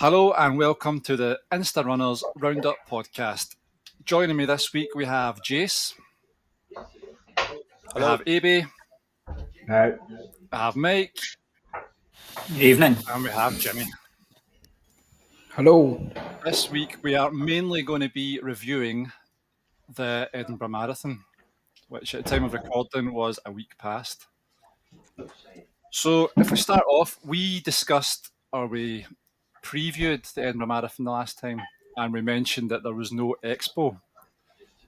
Hello and welcome to the Insta Runners Roundup podcast. Joining me this week we have Jase, we Hello. have Abie, Hi. we have Mike, Evening. and we have Jimmy. Hello. This week we are mainly going to be reviewing the Edinburgh Marathon, which at the time of recording was a week past. So if we start off, we previewed the Edinburgh Marathon the last time, and we mentioned that there was no expo.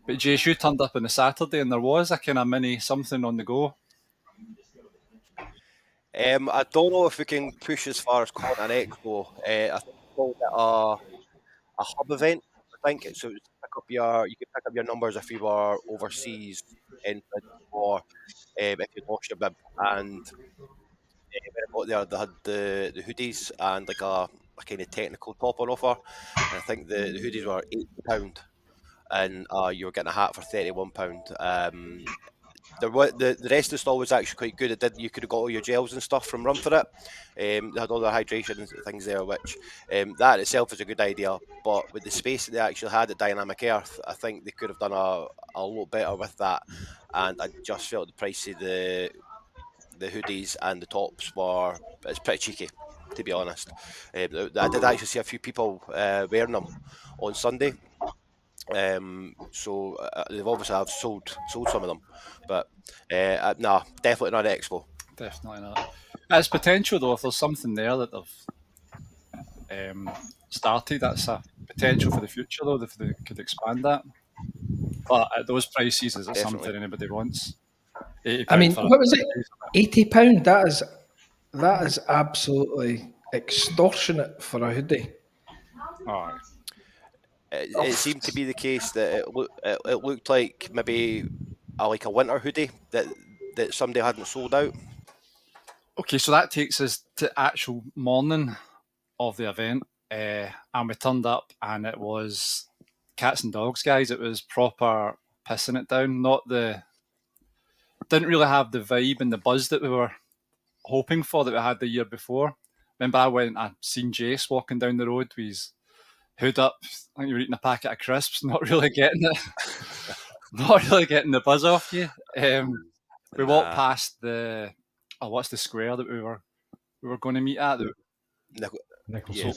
But Jase, you turned up on the Saturday and there was a kind of mini something on the go. I don't know if we can push as far as calling an expo. I think we called it a hub event. I think so. You could pick up your numbers if you were overseas entered, or if you lost your bib. And when I got there, they had the hoodies and like a kind of technical top on offer. And I think the hoodies were £80, and you were getting a hat for £31. The rest of the stall was actually quite good. You could have got all your gels and stuff from Run For It. They had all the hydration things there, which that itself is a good idea. But with the space that they actually had at Dynamic Earth, I think they could have done a lot better with that. And I just felt the price of the hoodies and the tops it's pretty cheeky, to be honest. I did actually see a few people wearing them on Sunday. So they've obviously have sold some of them, but no, definitely not an expo. Definitely not. It's potential though. If there's something there that they've started, that's a potential for the future though. If they could expand that, but at those prices, is it something anybody wants? I mean, what was it? £80? That is absolutely extortionate for a hoodie. Oh. It seemed to be the case that it looked like maybe like a winter hoodie that somebody hadn't sold out. Okay, so that takes us to actual morning of the event, and we turned up, and it was cats and dogs, guys. It was proper pissing it down. Didn't really have the vibe and the buzz that we were hoping for that we had the year before. Remember, I seen Jase walking down the road with his hood up. I think you were eating a packet of crisps, not really getting the buzz off you. We walked past what's the square that we were going to meet at?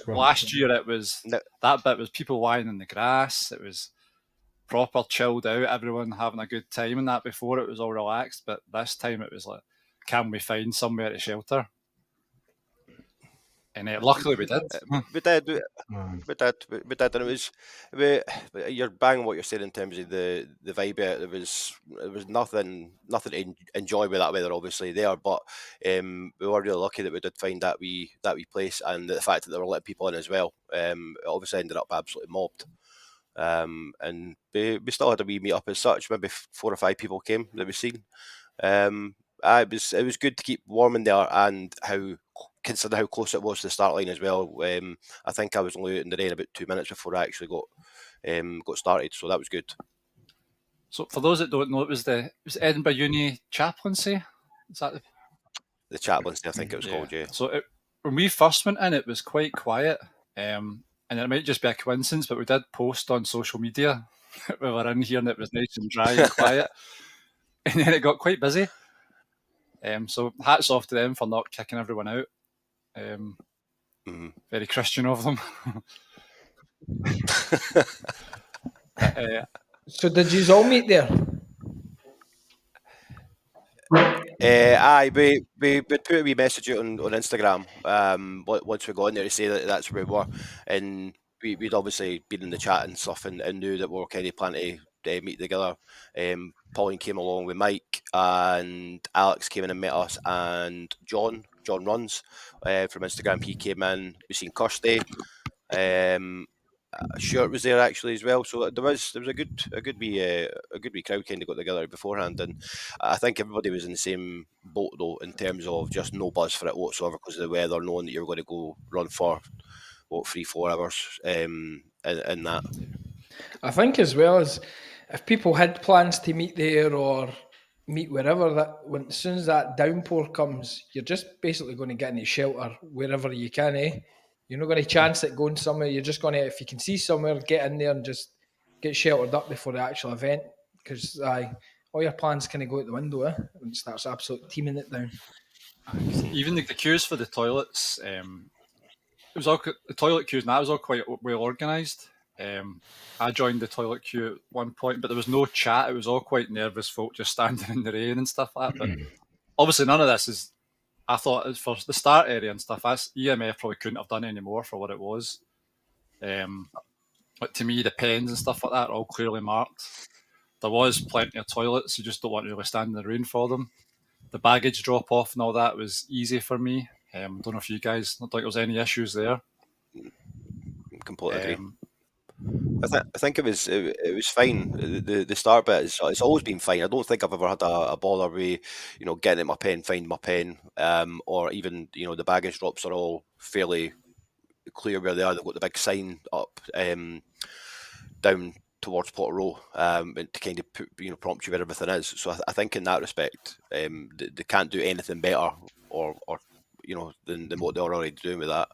Last year it was that bit was people lying in the grass. It was proper chilled out, everyone having a good time, and that before it was all relaxed. But this time it was like, can we find somewhere to shelter? And luckily we did. We did, and it was. You're banging what you're saying in terms of the vibe. There was nothing to enjoy with that weather, obviously there, but we were really lucky that we did find that wee place, and the fact that they were letting people in as well. It obviously ended up absolutely mobbed. And we still had a wee meet up as such. Maybe 4 or 5 people came that we've seen. It was good to keep warm in there, and considering how close it was to the start line as well. I think I was only out in the rain about 2 minutes before I actually got started, so that was good. So for those that don't know, it was Edinburgh Uni Chaplaincy. Is that the Chaplaincy? I think it was called. Yeah. So when we first went in, it was quite quiet, and it might just be a coincidence, but we did post on social media we were in here and it was nice and dry and quiet, and then it got quite busy. So hats off to them for not kicking everyone out. Very Christian of them. So did you all meet there? Aye, we put a wee message out on Instagram once we got in there to say that that's where we were, and we'd obviously been in the chat and stuff and knew that we were kind of planning to meet together. Pauline came along with Mike, and Alex came in and met us, and John runs from Instagram. He came in. We seen Kirsty. Stuart was there actually as well, so there was a good wee crowd kind of got together beforehand, and I think everybody was in the same boat though in terms of just no buzz for it whatsoever because of the weather, knowing that you were going to go run for 3-4 hours, and that. I think as well as if people had plans to meet there or meet wherever, as soon as that downpour comes, you're just basically going to get into shelter wherever you can, eh? You're not going to chance it going somewhere. You're just going to, if you can see somewhere, get in there and just get sheltered up before the actual event. Because all your plans kind of go out the window, and it starts absolutely teaming it down. Even the queues for the toilets, it was all the toilet queues, and that was all quite well organised. I joined the toilet queue at one point, but there was no chat. It was all quite nervous folk just standing in the rain and stuff like that. But obviously, none of this is. I thought for the start area and stuff, that's EMF probably couldn't have done any more for what it was. But to me, the pens and stuff like that are all clearly marked. There was plenty of toilets. You just don't want to really stand in the rain for them. The baggage drop off and all that was easy for me. Don't know if you guys, not like there was any issues there. Completely agree. I think it was fine. The start bit it's always been fine. I don't think I've ever had a bother with getting at my pen, finding my pen, or even the baggage drops are all fairly clear where they are. They've got the big sign up down towards Potter Row, to kind of prompt you where everything is. So I think in that respect, they can't do anything better or than what they're already doing with that.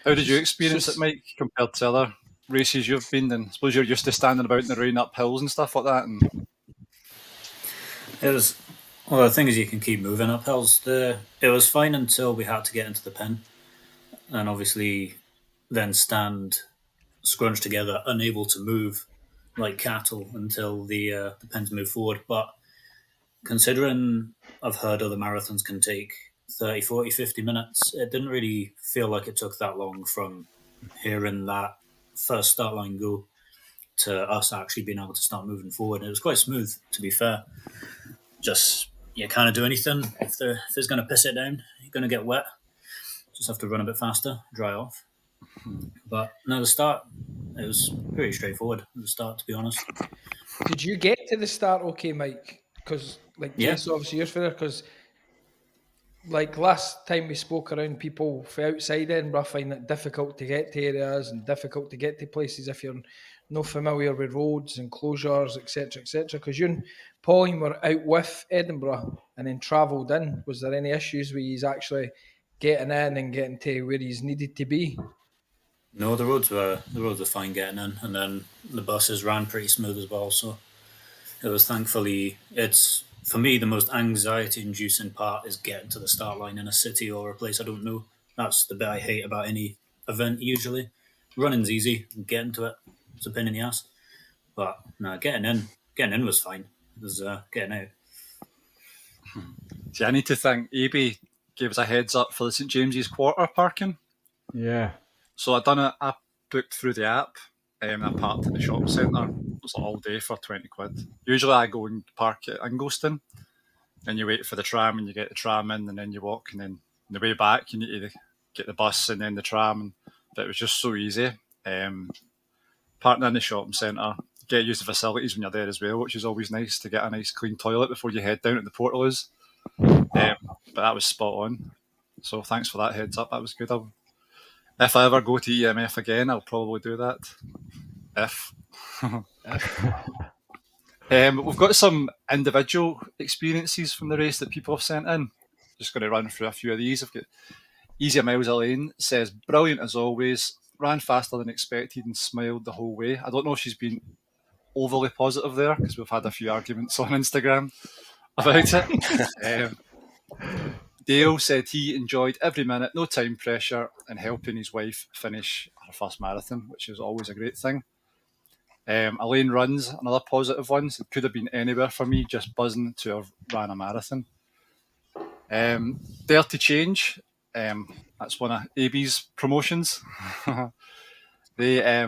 How did you experience it, Mike, compared to other races you've been in? I suppose you're used to standing about in the rain up hills and stuff like that. And the thing is, you can keep moving up hills. It was fine until we had to get into the pen, and obviously then stand scrunched together, unable to move like cattle until the pens move forward. But considering I've heard other marathons can take 30, 40, 50 minutes, it didn't really feel like it took that long from hearing that first start line go to us actually being able to start moving forward. And it was quite smooth, to be fair. Just, you can't do anything. If it's going to piss it down, you're going to get wet. Just have to run a bit faster, dry off. But no, the start, it was pretty straightforward, the start, to be honest. Did you get to the start okay, Mike? Because, Jase, obviously you're fair, because last time we spoke around, people from outside Edinburgh find it difficult to get to areas and difficult to get to places if you're not familiar with roads and closures, etc., etc. Because you and Pauline were out with Edinburgh and then travelled in. Was there any issues with you actually getting in and getting to where you needed to be? No, the roads were fine getting in, and then the buses ran pretty smooth as well. So it was thankfully, it's for me the most anxiety-inducing part is getting to the start line in a city or a place I don't know. That's the bit I hate about any event. Usually, running's easy, getting to it's a pain in the ass. But no, getting in was fine. It was getting out. See, I need to thank Abie gave us a heads up for the St James's Quarter parking. Yeah. So I booked through the app, and I parked at the shopping centre. It was all day for 20 quid. Usually I go and park at Ingolston, and you wait for the tram, and you get the tram in, and then you walk, and then on the way back you need to get the bus and then the tram. But it was just so easy. Parking in the shopping centre, get to use the facilities when you're there as well, which is always nice to get a nice clean toilet before you head down to the Portaloos. But that was spot on. So thanks for that heads up. That was good. If I ever go to EMF again, I'll probably do that. We've got some individual experiences from the race that people have sent in. Just going to run through a few of these. I've got Easier Miles Elaine says, brilliant as always, ran faster than expected and smiled the whole way. I don't know if she's been overly positive there because we've had a few arguments on Instagram about it. Dale said he enjoyed every minute, no time pressure, and helping his wife finish her first marathon, which is always a great thing. Elaine runs, another positive one. So it could have been anywhere for me, just buzzing to have ran a marathon. Dare to Change, that's one of Abie's promotions. They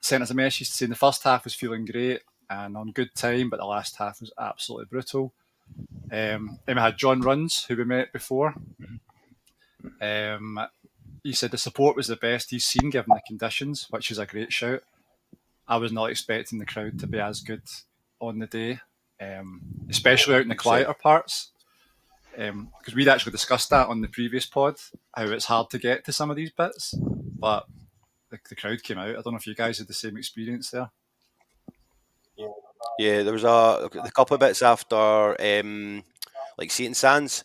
sent us a message saying the first half was feeling great and on good time, but the last half was absolutely brutal. Then we had John Runs, who we met before. He said the support was the best he's seen given the conditions, which is a great shout. I was not expecting the crowd to be as good on the day, especially out in the quieter parts. Because we'd actually discussed that on the previous pod, how it's hard to get to some of these bits, but the crowd came out. I don't know if you guys had the same experience there. Yeah, there was a couple of bits after like St Sands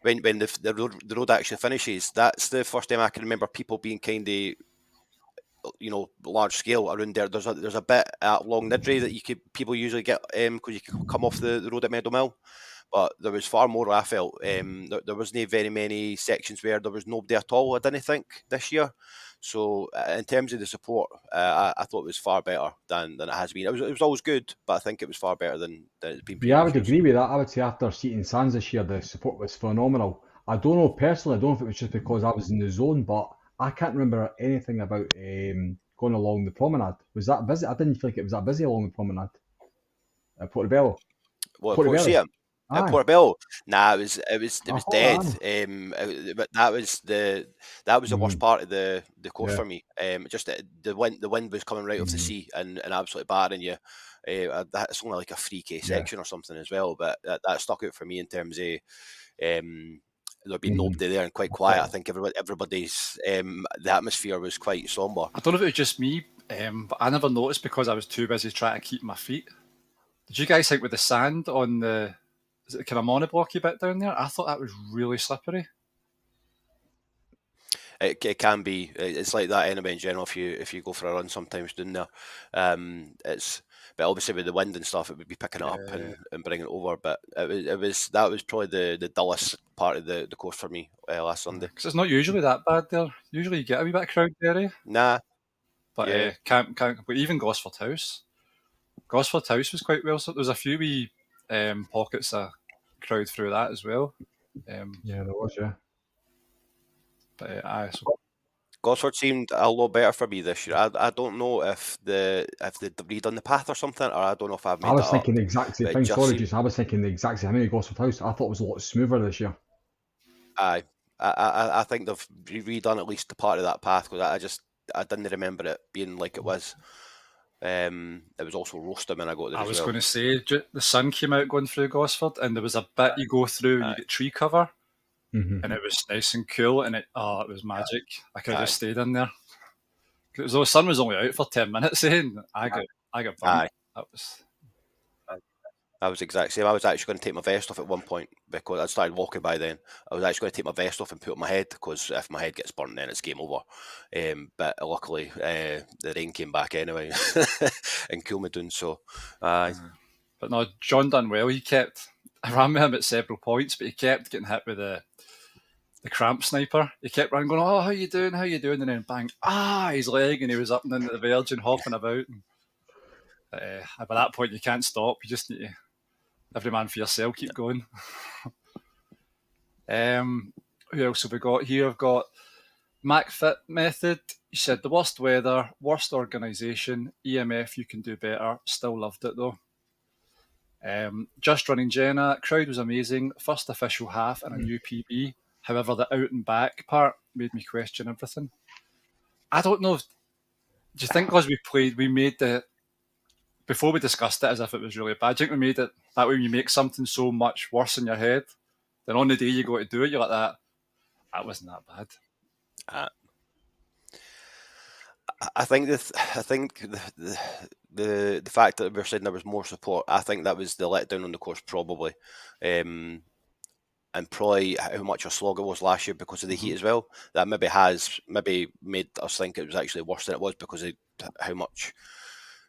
when the road actually finishes, that's the first time I can remember people being kind of, large scale around there. There's a bit at Long Nidry that people usually get because you can come off the road at Meadowmill, but there was far more. I felt there wasn't very many sections where there was nobody at all. I didn't think this year. So in terms of the support, I thought it was far better than it has been. It was always good, but I think it was far better than it's been. Yeah, I would agree with that. I would say after Seaton Sands this year, the support was phenomenal. I don't know personally, I don't know if it was just because I was in the zone, but I can't remember anything about going along the promenade. Was that busy? I didn't feel like it was that busy along the promenade at Portobello. Well, Portobello. At Aye. Portobello, nah, it was I thought dead. that. But that was the worst part of the course Yeah. for me. Just the wind was coming right off the sea and absolutely barring you. That's only like a 3K section or something as well, but that stuck out for me in terms of there'd be nobody there and quite quiet. I think everybody's the atmosphere was quite somber. I don't know if it was just me, but I never noticed because I was too busy trying to keep my feet. Did you guys think with the sand on the, is it the kind of monoblocky bit down there? I thought that was really slippery. It can be. It's like that anyway in general. If you go for a run, sometimes down there, but obviously with the wind and stuff, it would be picking it up and bringing it over. But that was probably the dullest part of the course for me last Sunday. Because it's not usually that bad there. Usually you get a wee bit of crowd there. Nah, but yeah. Can't. But even Gosford House was quite well. So there was a few wee pockets of crowd through that as well. Yeah, there was, yeah. But so Gosford seemed a lot better for me this year. I don't know if they've redone the path or something, or I don't know if I've made I was that thinking up, the exact same but it thing. just Sorry, seemed- Jason. I was thinking the exact same thing with Gosford House. I thought it was a lot smoother this year. Aye, I think they've redone at least the part of that path because I didn't remember it being like it was. It was also roasting when I got there. I was well. going to say the sun came out going through Gosford, and there was a bit you go through and you get tree cover, and it was nice and cool, and it was magic. I could have just stayed in there. Because the sun was only out for 10 minutes, and I got burnt. Aye. That was I was exact same. I was actually going to take my vest off at one point because I started walking by then. I was actually going to take my vest off and put it on my head because if my head gets burnt, then it's game over. But luckily, the rain came back anyway and cooled me down. So, But no, John done well. I ran with him at several points, but he kept getting hit with the cramp sniper. He kept running, going, "Oh, how you doing? How you doing?" And then bang, his leg, and he was up and into the verge and hopping about. By that point, you can't stop. You just need to, every man for yourself, keep going. Who else have we got here? I've got MacFit Method. He said the worst weather, worst organisation, EMF, you can do better. Still loved it though. Just running Jenna, crowd was amazing. First official half and a new PB. However, the out and back part made me question everything. I don't know. Do you think because we made before we discussed it as if it was really bad, do you think we made it that way when you make something so much worse in your head, then on the day you go to do it, you're like that wasn't that bad. I think the fact that we're saying there was more support, I think that was the letdown on the course probably, and probably how much a slog it was last year because of the heat as well. That maybe made us think it was actually worse than it was because of how much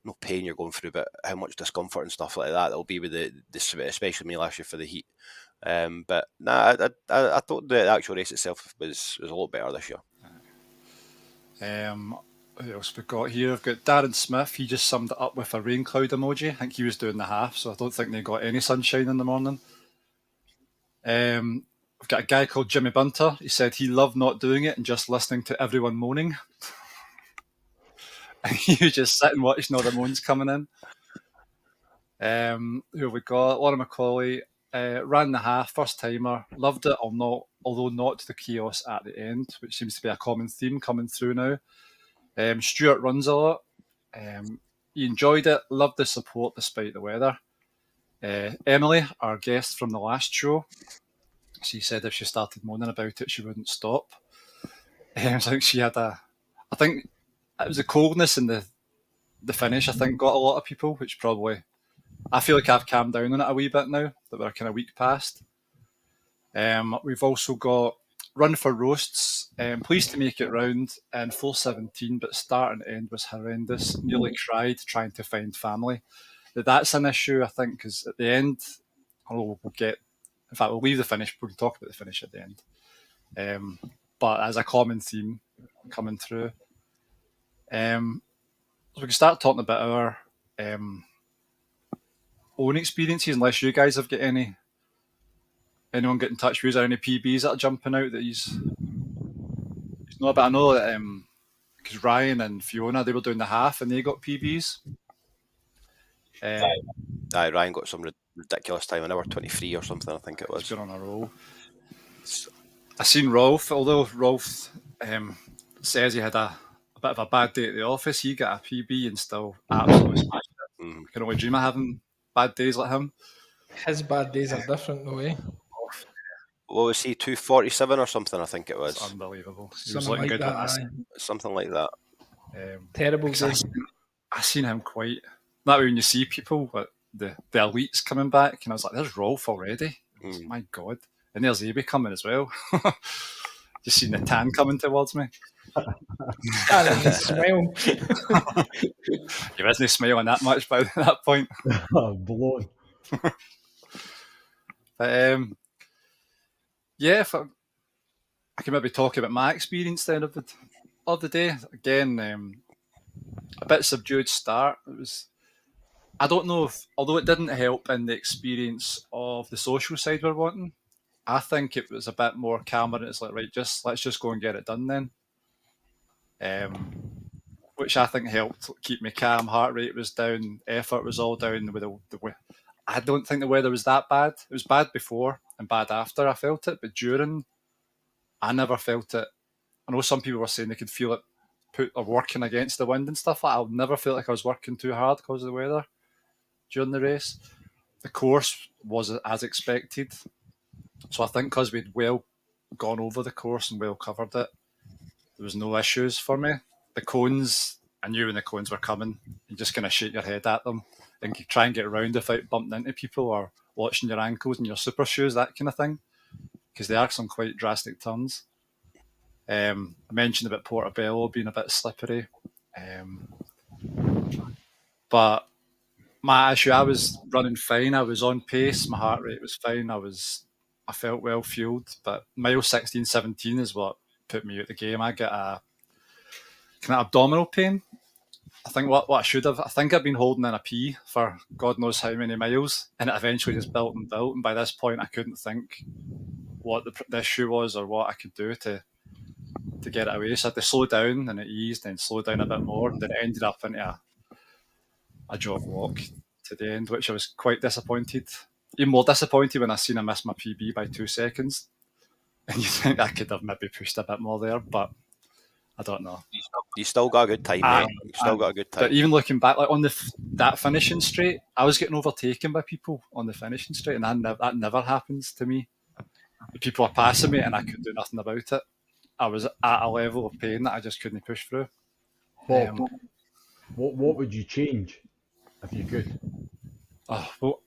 no pain you're going through, but how much discomfort and stuff like that will be with the especially me last year for the heat. But nah, I thought the actual race itself was a lot better this year. Who else we got here? I've got Darren Smith. He just summed it up with a rain cloud emoji. I think he was doing the half, so I don't think they got any sunshine in the morning. We've got a guy called Jimmy Bunter. He said he loved not doing it and just listening to everyone moaning. And he was just sitting watching all the moans coming in. Who have we got? Laura Macaulay ran the half, first timer, loved it, although not the chaos at the end, which seems to be a common theme coming through now. Stuart runs a lot. He enjoyed it, loved the support despite the weather. Emily, our guest from the last show, she said if she started moaning about it, she wouldn't stop. I think she had I think it was the coldness in the finish, I think, got a lot of people, which probably, I feel like I've calmed down on it a wee bit now, that we're kind of week past. We've also got Run for Roasts. Pleased to make it round in 417, but start and end was horrendous. Nearly cried trying to find family. That's an issue, I think, because at the end, we'll get. In fact, we'll leave the finish. We can talk about the finish at the end. But as a common theme coming through, so we can start talking about our own experiences. Unless you guys have got anyone get in touch with you, or any PBs that are jumping out that he's not. But I know that because Ryan and Fiona, they were doing the half and they got PBs. Ryan got some ridiculous time, an hour 23 or something, I think it was. He's been on a roll. I seen Rolf, although Rolf says he had a bit of a bad day at the office, he got a PB and still absolutely smashed it. I can only dream of having bad days like him. His bad days are different, no way. What was he, 247 or something, I think it was. It's unbelievable. He was Something looking like good. that, something like that. Terrible day. I seen him quite. That way when you see people, like the elites coming back, and I was like, there's Rolf already. My God. And there's Abie coming as well. Just seen the tan coming towards me. Smile. He wasn't smiling that much by that point. Blown. But yeah, if I can maybe talk about my experience then of the day. Again, a bit subdued start. It was. I don't know if, although it didn't help in the experience of the social side we're wanting, I think it was a bit more calmer. And it's like, right, let's just go and get it done then. Which I think helped keep me calm. Heart rate was down, effort was all down. I don't think the weather was that bad. It was bad before and bad after I felt it, but during, I never felt it. I know some people were saying they could feel it working against the wind and stuff. I'll never felt like I was working too hard because of the weather during the race. The course was as expected. So I think because we'd well gone over the course and well covered it, there was no issues for me. The cones, I knew when the cones were coming, you just kind of shake your head at them and try and get around without bumping into people or watching your ankles and your super shoes, that kind of thing, because they are some quite drastic turns. I mentioned about Portobello being a bit slippery. But my issue, I was running fine. I was on pace. My heart rate was fine. I felt well fueled. But mile 16, 17 is what put me out the game. I get a kind of abdominal pain. I think what I should have, I think I've been holding in a pee for God knows how many miles, and it eventually just built and built. And by this point, I couldn't think what the issue was or what I could do to get it away. So I had to slow down, and it eased, and slow down a bit more, and then it ended up into a jog walk to the end, which I was quite disappointed. Even more disappointed when I seen I missed my PB by 2 seconds. And you think I could have maybe pushed a bit more there, but I don't know. You still got a good time, mate. You still got a good time. But even looking back, like on that finishing straight, I was getting overtaken by people on the finishing straight, and that never happens to me. The people are passing me, and I couldn't do nothing about it. I was at a level of pain that I just couldn't push through. Bob, what would you change if you could? Well,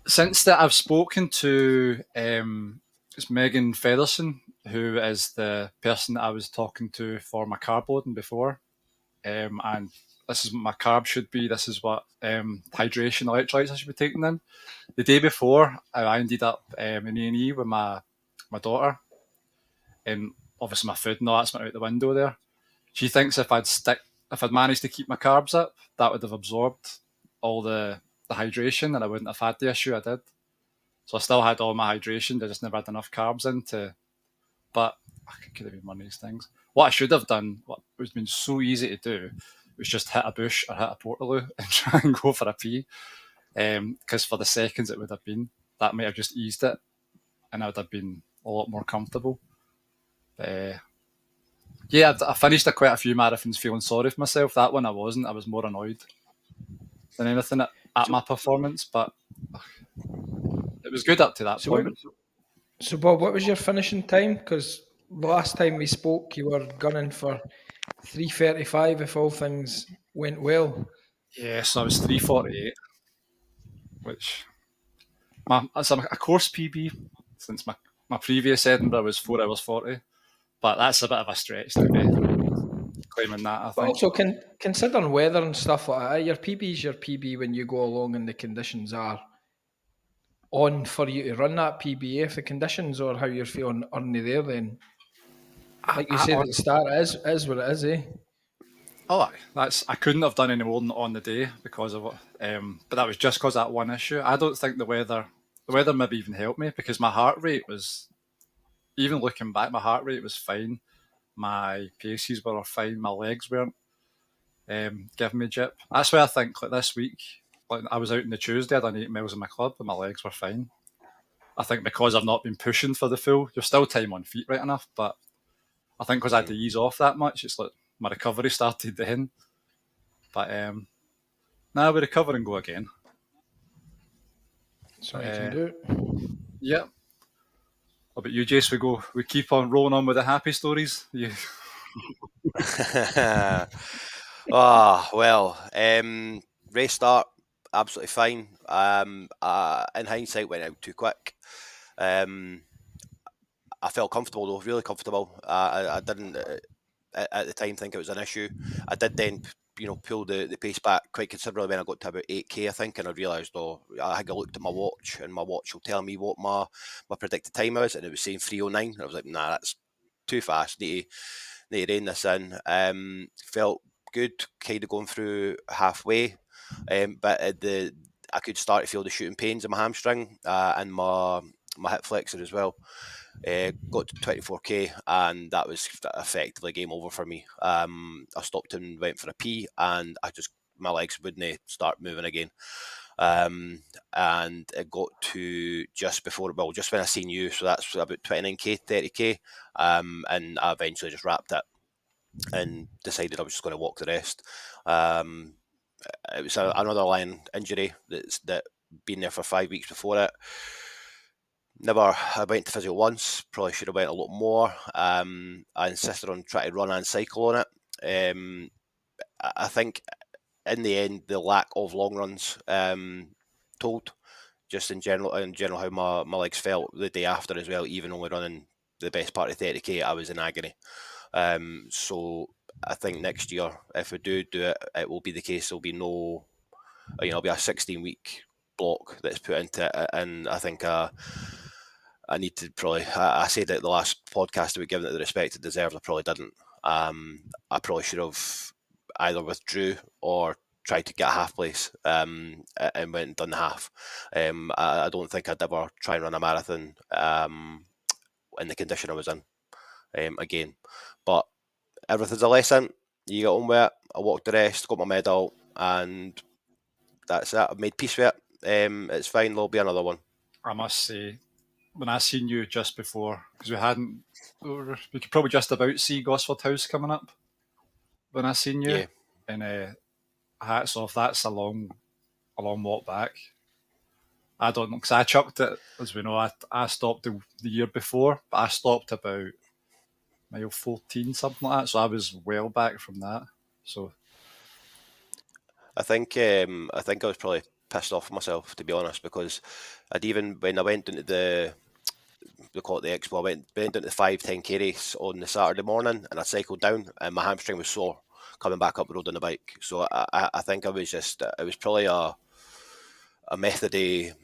since that I've spoken to it's Megan Featherson, who is the person that I was talking to for my carb loading before, and this is what my carb should be. This is what hydration electrolytes I should be taking in. The day before, I ended up in E&E with my daughter, and obviously my food and all that's went out the window there. She thinks if I'd managed to keep my carbs up, that would have absorbed all the hydration, and I wouldn't have had the issue I did. So I still had all my hydration, I just never had enough carbs in to. But it could have been one of these things. What I should have done, what has been so easy to do, was just hit a bush or hit a portaloo and try and go for a pee. Because for the seconds it would have been, that might have just eased it, and I would have been a lot more comfortable. Yeah, I finished quite a few marathons feeling sorry for myself. That one I wasn't. I was more annoyed than anything at my performance, but it was good up to that point. So, Bob, what was your finishing time? Because last time we spoke, you were gunning for 3:35 if all things went well. Yeah, so I was 3:48, which it's a course PB, since my previous Edinburgh was 4 hours 40. But that's a bit of a stretch to be claiming that, I But think. also, considering weather and stuff like that, your PB's your PB when you go along and the conditions are on for you to run that PB. If the conditions or how you're feeling aren't there, then like you said at the start, it is what it is, eh? Oh, I couldn't have done any more than on the day because of it. But that was just because of that one issue. I don't think the weather maybe even helped me, because my heart rate was, even looking back, my heart rate was fine. My paces were fine. My legs weren't giving me jip. That's why I think like this week, like I was out on the Tuesday, I done 8 miles in my club and my legs were fine. I think because I've not been pushing for the full, you're still time on feet right enough, but I think because I had to ease off that much, it's like my recovery started then. But now we recover and go again. So you can do it. Yeah. How about you, Jase? We keep on rolling on with the happy stories. You... Race start, absolutely fine. In hindsight, went out too quick. I felt comfortable though, really comfortable. I didn't at the time think it was an issue. I did then, pull the pace back quite considerably when I got to about 8k, I think, and I realised, I had looked at my watch, and my watch will tell me what my predicted time is, and it was saying 3:09. I was like, nah, that's too fast. Need to rein this in. Felt good, kind of going through halfway, but I could start to feel the shooting pains in my hamstring and my hip flexor as well. Got to 24k, and that was effectively game over for me. I stopped and went for a pee, and my legs wouldn't start moving again. And it got to just when I seen you, so that's about 29k, 30k, and I eventually just wrapped it and decided I was just going to walk the rest. It was another line injury that been there for 5 weeks before it. I went to physio once, probably should have went a lot more. I insisted on trying to run and cycle on it. I think in the end, the lack of long runs told, just in general how my legs felt the day after as well. Even only running the best part of 30k, I was in agony. So I think next year, if we do it, it will be the case. There'll be no, it'll be a 16-week block that's put into it, and I think I need to probably. I said at the last podcast that we given it the respect it deserved. I probably didn't. I probably should have either withdrew or tried to get a half place and went and done the half. I don't think I'd ever try and run a marathon in the condition I was in again. But everything's a lesson. You get on with it. I walked the rest, got my medal, and that's it. I've made peace with it. It's fine. There'll be another one. I must say, when I seen you just before, because we could probably just about see Gosford House coming up when I seen you. Yeah. And hats off, that's a long walk back. I don't know, because I chucked it, as we know, I stopped the year before, but I stopped about mile 14, something like that, so I was well back from that. So I think I was probably pissed off myself, to be honest, because when I went into we call it the expo, I went into the 5-10k race on the Saturday morning, and I cycled down, and my hamstring was sore coming back up the road on the bike. So I think it was probably a method of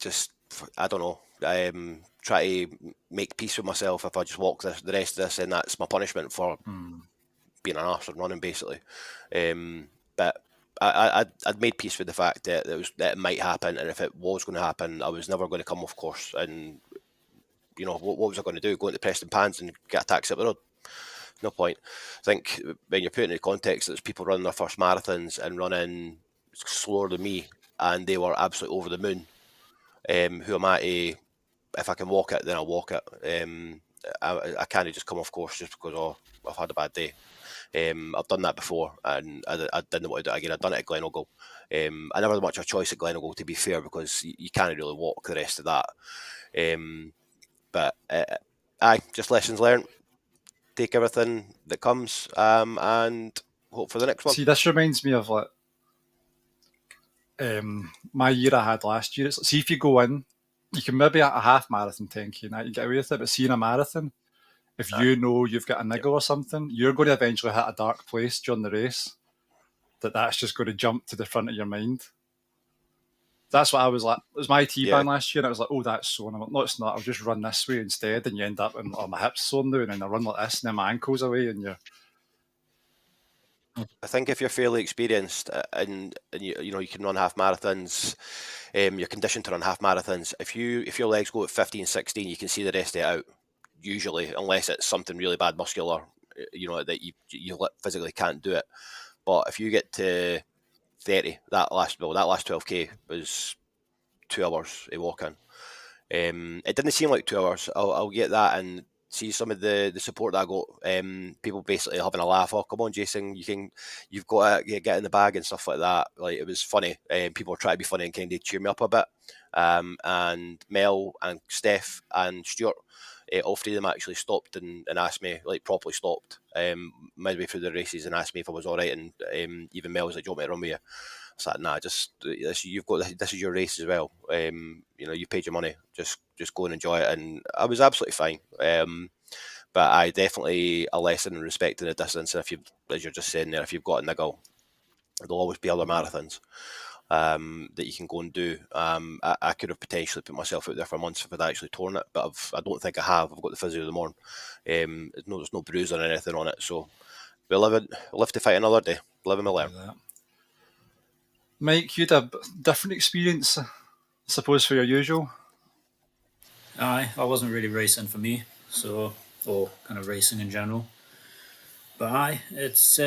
just, I don't know, try to make peace with myself. If I just walk the rest of this, and that's my punishment for being an arse and running, basically. But I'd made peace with the fact that it might happen, and if it was going to happen, I was never going to come off course. And what was I going to do? Go into Preston Pans and get a taxi up the road? No point. I think when you're put into context, there's people running their first marathons and running slower than me, and they were absolutely over the moon. Who am I to? If I can walk it, then I'll walk it. I can't just come off course just because I've had a bad day. I've done that before, and I didn't want to do it again. I've done it at Glenagle. I never had much of a choice at Glenagle, to be fair, because you can't really walk the rest of that. But just lessons learned. Take everything that comes, and hope for the next one. see, this reminds me of like my year I had last year, see if you go in, you can maybe at a half marathon 10k night, you get away with it, but see in a marathon, if you know you've got a niggle or something, you're going to eventually hit a dark place during the race that's just going to jump to the front of your mind. That's what I was like. It was my T-band last year, and I was like, oh, that's sore. And I'm like, no, it's not. I'll just run this way instead. And you end up, and my hips sore now, and then I run like this, and then my ankle's away, and you're... I think if you're fairly experienced and you know you can run half marathons, you're conditioned to run half marathons. If your legs go at 15, 16, you can see the rest of it out. Usually, unless it's something really bad muscular, you know, that you physically can't do it. But if you get to 30, that last 12k was 2 hours of walking. It didn't seem like 2 hours. I'll get that, and see some of the support that I got. People basically having a laugh. Oh, come on, Jason, you've got to get in the bag and stuff like that. Like, it was funny. People were trying to be funny and kind of cheer me up a bit. And Mel and Steph and Stuart, all three of them actually stopped and asked me, like properly stopped, midway through the races, and asked me if I was all right. And even Mel was like, "Do you want me to run with you?" I was like, "Nah, just this is your race as well. You know, you paid your money. Just go and enjoy it." And I was absolutely fine. But I definitely a lesson in respecting the distance. And if you, as you're just saying there, if you've got a niggle, there'll always be other marathons that you can go and do. I could have potentially put myself out there for months if I'd actually torn it, but I don't think I have. I've got the physio of the morning. There's no bruise or anything on it, so we'll live to fight another day. Live and we'll learn. Mike, you had a different experience, I suppose, for your usual. I wasn't really racing for me, or kind of racing in general. But it's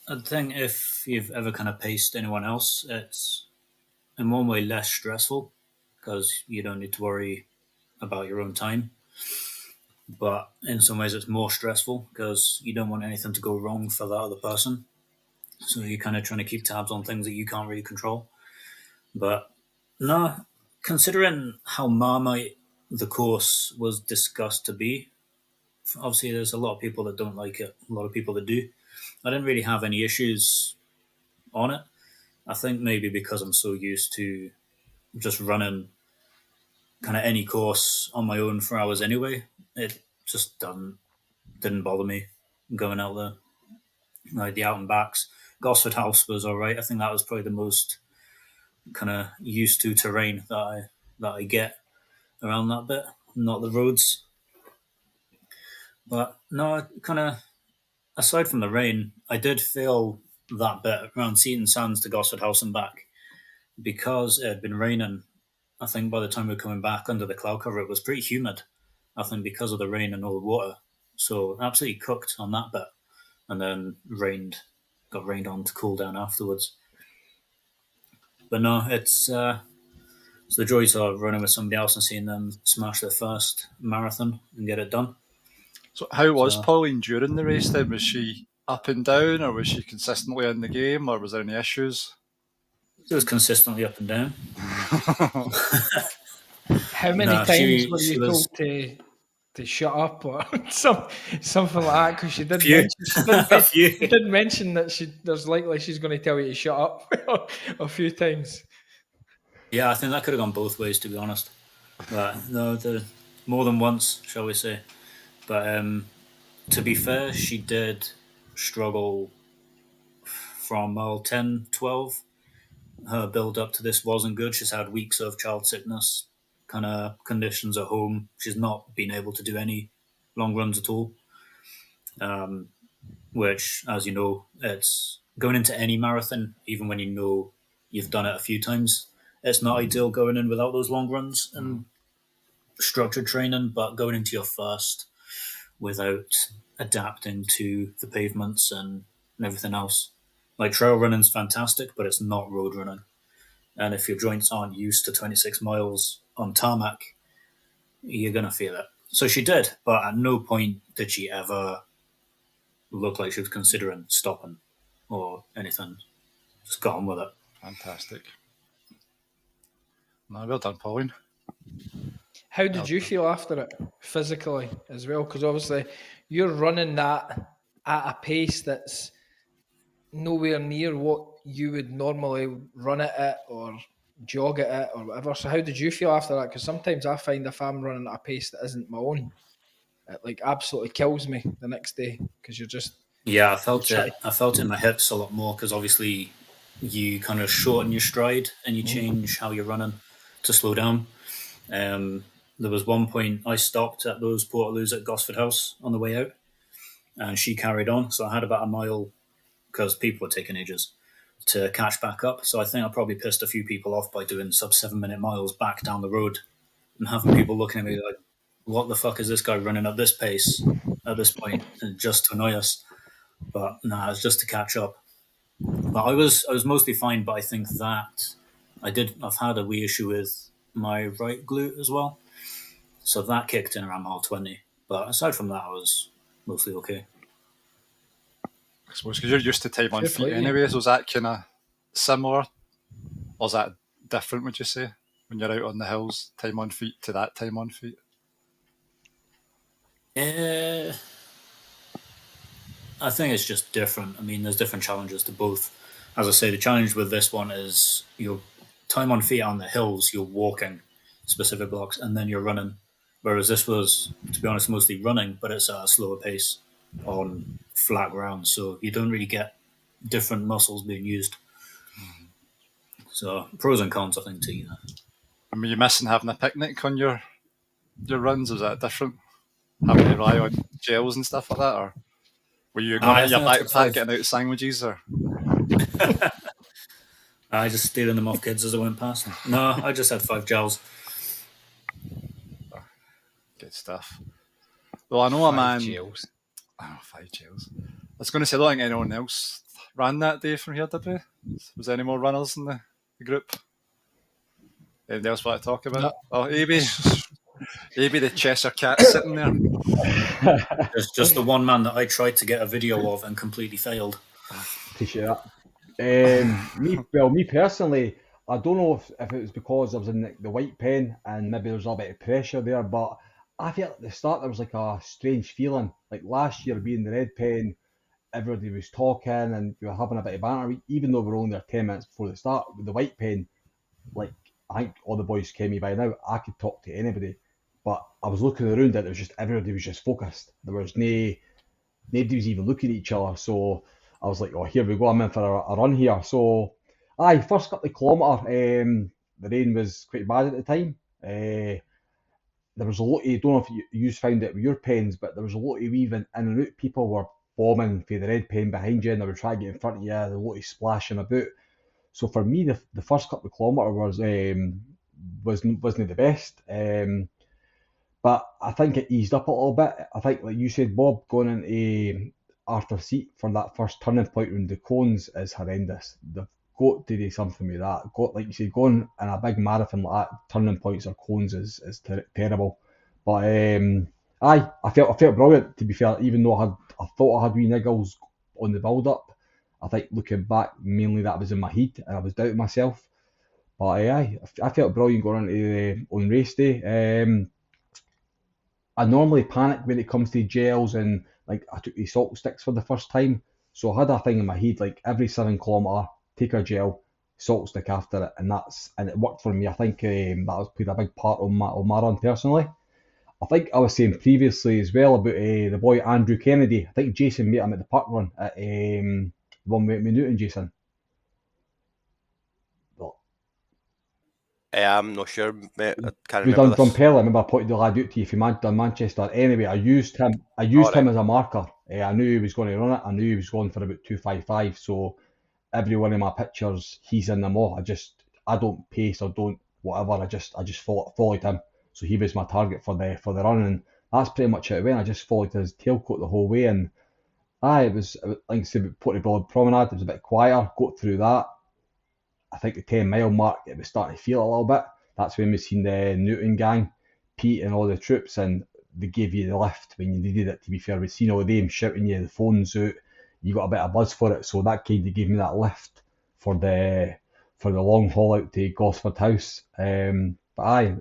I think if you've ever kind of paced anyone else, it's in one way less stressful because you don't need to worry about your own time. But in some ways, it's more stressful because you don't want anything to go wrong for that other person. So you're kind of trying to keep tabs on things that you can't really control. But no, considering how Marmite the course was discussed to be, obviously there's a lot of people that don't like it, a lot of people that do. I didn't really have any issues on it. I think maybe because I'm so used to just running kind of any course on my own for hours anyway, it just didn't bother me going out there. Like the out and backs, Gosford House was all right. I think that was probably the most kind of used to terrain that I get around that bit, not the roads. But no, kind of aside from the rain, I did feel that bit around Seaton Sands to Gosford House and back because it had been raining. I think by the time we were coming back under the cloud cover, it was pretty humid. I think because of the rain and all the water, so absolutely cooked on that bit, and then got rained on to cool down afterwards. But no, it's the joys of running with somebody else and seeing them smash their first marathon and get it done. So how was Pauline during the race then? Was she up and down, or was she consistently in the game, or was there any issues? It was consistently up and down. How many times were you told to shut up or something like that? Because she did mention that there's likely she's going to tell you to shut up a few times. Yeah, I think that could have gone both ways, to be honest. But no, more than once, shall we say. But to be fair, she did struggle from mile 10, 12. Her build up to this wasn't good. She's had weeks of child sickness, kind of conditions at home. She's not been able to do any long runs at all. Which, as you know, it's going into any marathon, even when you know you've done it a few times, it's not ideal going in without those long runs and structured training, but going into your first without adapting to the pavements and everything else. Like, trail running's fantastic, but it's not road running. And if your joints aren't used to 26 miles on tarmac, you're going to feel it. So she did, but at no point did she ever look like she was considering stopping or anything. Just got on with it. Fantastic. No, well done, Pauline. How did you feel after it, physically as well? Because obviously you're running that at a pace that's nowhere near what you would normally run at it or jog at it or whatever. So how did you feel after that? Because sometimes I find if I'm running at a pace that isn't my own, it like absolutely kills me the next day because you're just Yeah, I felt it. I felt it in my hips a lot more because obviously you kind of shorten your stride and you change how you're running to slow down. There was one point I stopped at those Portaloos at Gosford House on the way out, and she carried on. So I had about a mile because people were taking ages to catch back up. So I think I probably pissed a few people off by doing sub 7 minute miles back down the road and having people looking at me like, "What the fuck is this guy running at this pace at this point?" And just to annoy us. But nah, it's just to catch up. But I was mostly fine. But I think that I've had a wee issue with my right glute as well, so that kicked in around mile 20. But aside from that, I was mostly okay. I suppose because you're used to time on Fair feet play, anyway, so is that kind of similar, or is that different? Would you say when you're out on the hills, time on feet to that time on feet? I think it's just different. I mean, there's different challenges to both. As I say, the challenge with this one is your time on feet on the hills, you're walking specific blocks and then you're running. Whereas this was, to be honest, mostly running, but it's at a slower pace on flat ground. So you don't really get different muscles being used. So pros and cons, I think, to either. I mean, you missing having a picnic on your runs? Was that different? Having to rely on gels and stuff like that, or were you going I in your think I took backpack five. getting out sandwiches? Or I just stealing them off kids as I went past. No, I just had 5 gels. good stuff. Well, I know a 5 man. gels. Oh, 5 gels. I was going to say, I don't think anyone else ran that day from here, did we? Was there any more runners in the group? Anything else want to talk about? No. Oh, Abie, the Cheshire cat sitting there. There's just the one man that I tried to get a video of and completely failed. Appreciate that. Me personally, I don't know if it was because I was in the white pen and maybe there was a bit of pressure there, but I felt at the start there was like a strange feeling. Like last year being the red pen, everybody was talking and we were having a bit of banter, even though we were only there 10 minutes before the start. With the white pen, like I think all the boys came me by now, I could talk to anybody. But I was looking around and it was just everybody was just focused. There was nobody was even looking at each other. So I was like, oh, here we go, I'm in for a run here. So first couple of kilometre, the rain was quite bad at the time. There was a lot of, don't know if you found it with your pens, but there was a lot of weaving in and out. People were bombing for the red pen behind you and they were trying to get in front of you. There was a lot of splashing about. So for me, the first couple of kilometres wasn't the best. But I think it eased up a little bit. I think, like you said, Bob, going into Arthur's Seat for that first turning point round the cones is horrendous. They've got to do something with that. Like you said, going in a big marathon like that, turning points or cones is terrible. But I felt brilliant, to be fair, even though I thought I had wee niggles on the build up. I think looking back, mainly that was in my head and I was doubting myself. But I felt brilliant going into on race day. I normally panic when it comes to gels and like I took these salt sticks for the first time. So I had a thing in my head like every 7 kilometre, take a gel, salt stick after it, and it worked for me. I think that was played a big part on my run personally. I think I was saying previously as well about the boy Andrew Kennedy. I think Jason met him at the park run at the one with Newton, Jason. I'm not sure, mate. I can't We remember done this. Drumpeller. I remember I pointed the lad out to you if you done Manchester. Anyway, I used him him as a marker. I knew he was going to run it. I knew he was going for about 2:55. So every one of my pictures, he's in them all. I don't pace or don't whatever. I just followed him. So he was my target for the run, and that's pretty much how it went. I just followed his tailcoat the whole way, and it was like I said, Portobello Promenade. It was a bit quieter. Got through that. I think the 10 mile mark, it was starting to feel a little bit. That's when we seen the Newton gang, Pete and all the troops, and they gave you the lift when you needed it, to be fair. We'd seen all of them shouting you the phones out, you got a bit of buzz for it, so that kind of gave me that lift for the long haul out to Gosford House. But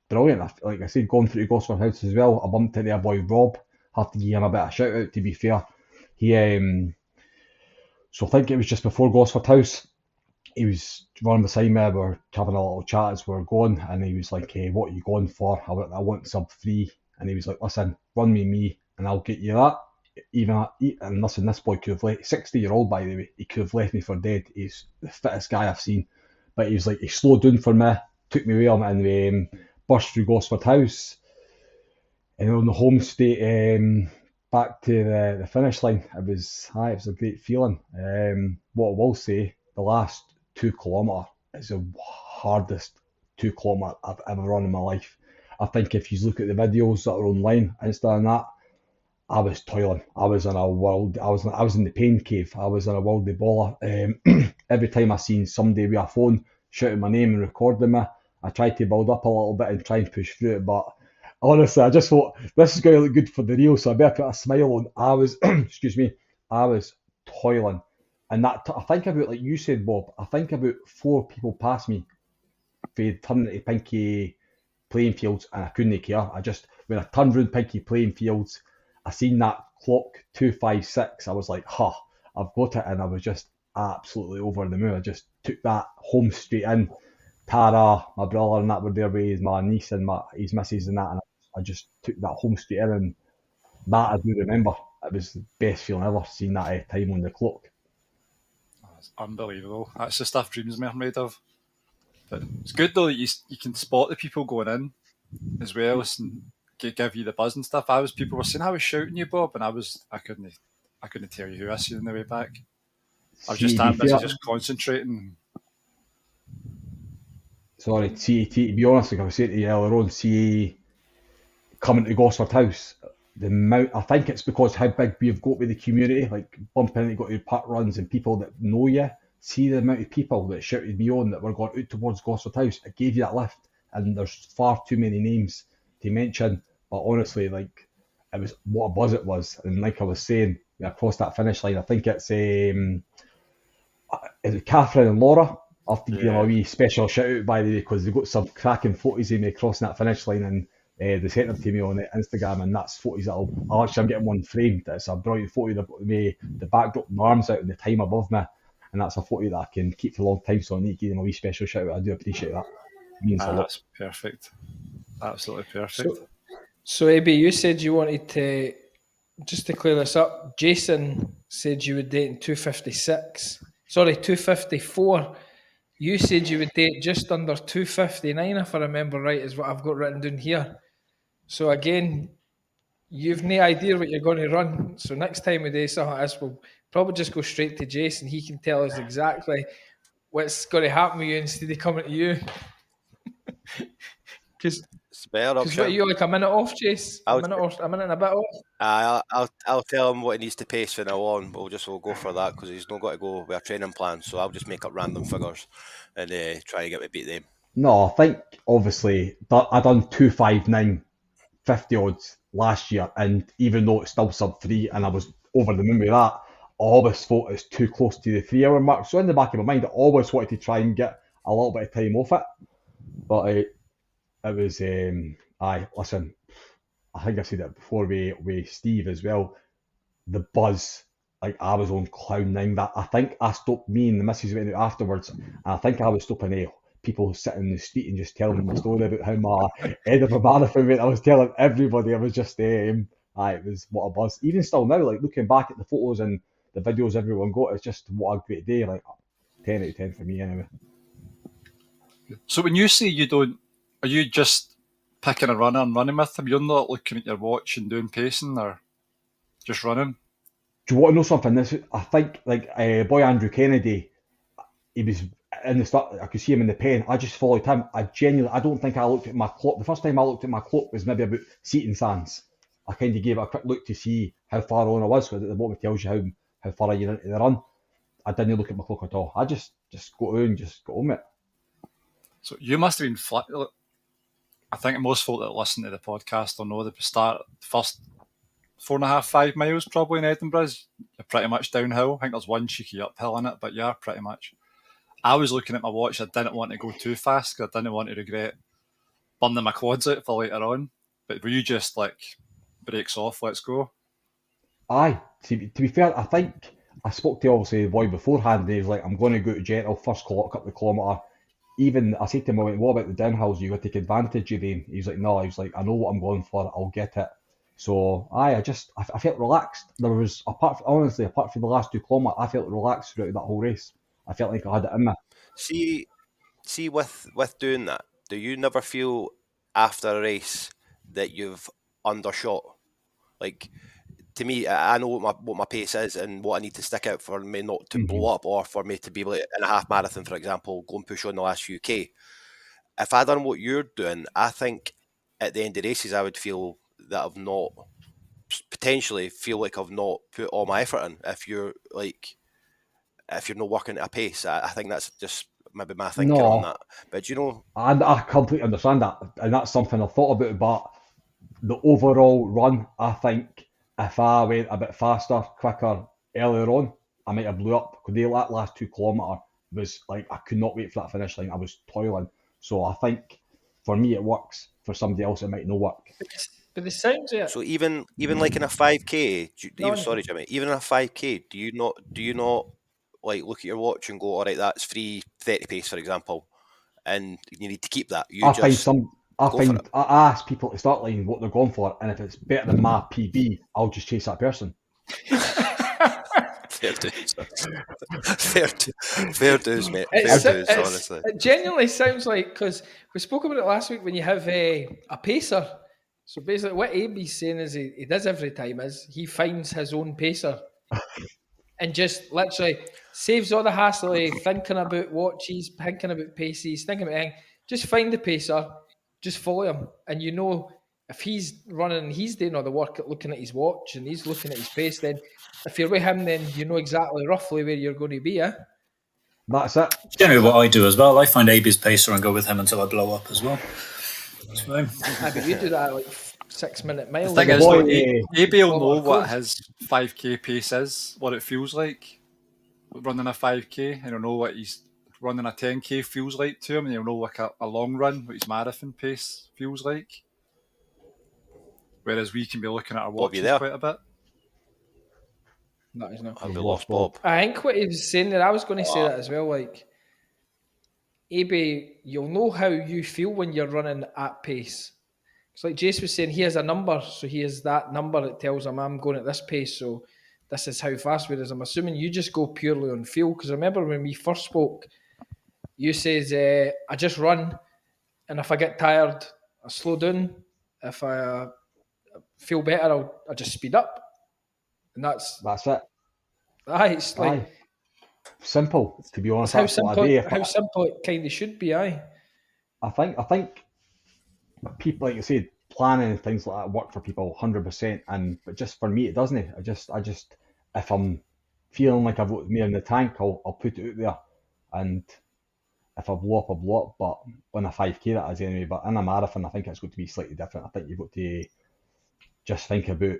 brilliant. Like I said, going through to Gosford House as well, I bumped into a boy Rob, have to give him a bit of shout out, to be fair. He So I think it was just before Gosford House. He was running beside me, we were having a little chat as we were going, and he was like, hey, what are you going for? I want sub 3. And he was like, listen, run me, and I'll get you that. And listen, this boy could have 60-year-old, by the way, he could have left me for dead. He's the fittest guy I've seen. But he was like, he slowed down for me, took me with him, and we burst through Gosford House. And on the home straight back to the finish line, it was a great feeling. What I will say, the last 2 kilometre is the hardest 2 kilometre I've ever run in my life. I think if you look at the videos that are online, Insta and that, I was toiling. I was in the pain cave. I was in a world Ebola. Every time I seen somebody with a phone shouting my name and recording me, I tried to build up a little bit and try and push through it. But honestly, I just thought this is going to look good for the reel, so I better put a smile on. I was, I was toiling. And that, I think about, like you said, Bob, I think about 4 people passed me. They turned into Pinky playing fields and I couldn't care. When I turned round Pinky playing fields, I seen that clock 2:56. I was like, I've got it. And I was just absolutely over the moon. I just took that home straight in. Tara, my brother, and that were there with my niece and his missus and that. And I just took that home straight in. And that I do remember. It was the best feeling ever, seeing that time on the clock. That's unbelievable. That's the stuff dreams are made of. But it's good though that you can spot the people going in as well and give you the buzz and stuff. People were saying I was shouting you, Bob, and I couldn't tell you who I seen on the way back. I was just that busy just concentrating. Sorry, to be honest, like I was saying to you earlier on, coming to Gosford House, I think it's because how big we've got with the community, like bumping into got your park runs and people that know you. See the amount of people that shouted me on that were going out towards Gosford House. It gave you that lift, and there's far too many names to mention. But honestly, like, it was what a buzz it was. And like I was saying, across that finish line, I think it's is it Catherine and Laura? I have to give them a wee special shout out, by the way, because they've got some cracking photos of me crossing that finish line, and they sent them to me on Instagram, and that's photos I'm getting one framed. It's a brilliant photo. They've got the backdrop, my arms out, and the time above me. And that's a photo that I can keep for a long time, so I need to give them a wee special shout out. I do appreciate that. It means a lot. That's perfect. Absolutely perfect. So Abie, you said you wanted to, just to clear this up, Jason said you would date in 254. You said you would date just under 259, if I remember right, is what I've got written down here. So again, you've no idea what you're going to run. So next time we do something like this, we'll probably just go straight to Jason. He can tell us exactly what's going to happen with you instead of coming to you. Because what are you, like a minute off, Jase? A minute and a bit off? I'll tell him what he needs to pace from now on. We'll go for that because he's not got to go with a training plan. So I'll just make up random figures and try to get me beat them. No, I think obviously I done 259 50 odds last year, and even though it's still sub 3 and I was over the moon with that, I always thought it's too close to the 3 hour mark. So in the back of my mind, I always wanted to try and get a little bit of time off it. But it was, listen, I think I said it before with Steve as well, the buzz, like I was on cloud 9. That I think I stopped, me and the missus went out afterwards, and I think I was stopping people sitting in the street and just telling them my story about how my Edinburgh Marathon went. I was telling everybody. I was just, it was what a buzz. Even still now, like looking back at the photos and the videos everyone got, it's just what a great day. Like 10 out of 10 for me anyway. So when you say you don't, are you just picking a runner and running with them? You're not looking at your watch and doing pacing, or just running? Do you want to know something? I think like boy Andrew Kennedy, he was in the start. I could see him in the pen. I just followed him. I don't think I looked at my clock. The first time I looked at my clock was maybe about seating sands. I kind of gave it a quick look to see how far on I was, because at the bottom it tells you how far you're into the run. I didn't look at my clock at all. I just got out and just got on it. So you must have been flat. I think most folk that listen to the podcast will know that the first 4.5, 5 miles probably in Edinburgh, you're pretty much downhill. I think there's one cheeky uphill in it, but yeah, pretty much. I was looking at my watch. I didn't want to go too fast because I didn't want to regret burning my quads out for later on. But were you just like, brakes off, let's go? Aye. To be fair, I think I spoke to obviously the boy beforehand, and he was like, I'm going to go to gentle, first couple of kilometre. Even I said to him, I went, what about the downhills? You got to take advantage of them. He's like, no, he's like, I know what I'm going for, I'll get it. So I felt relaxed. There was, apart from the last 2 kilometres, I felt relaxed throughout that whole race. I felt like I had it in me. See, with doing that, do you never feel after a race that you've undershot? Like, to me, I know what my pace is and what I need to stick out for me not to blow up, or for me to be able to, in a half marathon, for example, go and push on the last few K. If I done what you're doing, I think at the end of races I would feel that I've not, potentially feel like I've not put all my effort in. If you're not working at a pace, I think that's just maybe my thinking on that. But I completely understand that, and that's something I've thought about. But the overall run, I think if I went a bit faster, quicker, earlier on, I might have blew up. Because that last 2 kilometre was like, I could not wait for that finish line. I was toiling. So I think for me it works. For somebody else it might not work. But the sounds of it. So even like in a 5K, sorry Jimmy, even in a 5K, do you not like look at your watch and go, all right, that's 3:30 pace, for example, and you need to keep that? I ask people to start line what they're going for, and if it's better than my PB, I'll just chase that person. Fair dues, mate. Fair dues, honestly. It genuinely sounds like, because we spoke about it last week, when you have a pacer. So basically what Abie's saying is he does every time is he finds his own pacer and just literally saves all the hassle of thinking about watches, thinking about paces, thinking about anything. Just find the pacer, just follow him, and you know if he's running, he's doing all the work at looking at his watch and he's looking at his pace, then if you're with him, then you know exactly roughly where you're going to be, eh? That's it. Generally what I do as well. I find Abie's pacer and go with him until I blow up as well. That's fine. But you do that at like 6-minute miles. The thing is, Abie will know what his 5K pace is, what it feels like running a 5K, and he'll know what he's running a 10K feels like to him, and he'll know like a long run, what his marathon pace feels like. Whereas we can be looking at our watches quite a bit. No, he's not. I've lost Bob. I think what he was saying there, I was going to say that as well. Like, Abie, you'll know how you feel when you're running at pace. It's like Jase was saying, he has a number, so he has that number that tells him I'm going at this pace, so this is how fast it is. I'm assuming you just go purely on feel, because I remember when we first spoke, you says, I just run, and if I get tired, I slow down. If I feel better, I'll just speed up. And that's it. It's like simple, to be honest. How simple it kind of should be, I think people, like you said, planning and things like that work for people 100%, but just for me it doesn't. I just if I'm feeling like I've got me in the tank, I'll put it out there, and if I blow up, I blow up. But on a 5K that is anyway. But in a marathon, I think it's going to be slightly different. I think you've got to just think about,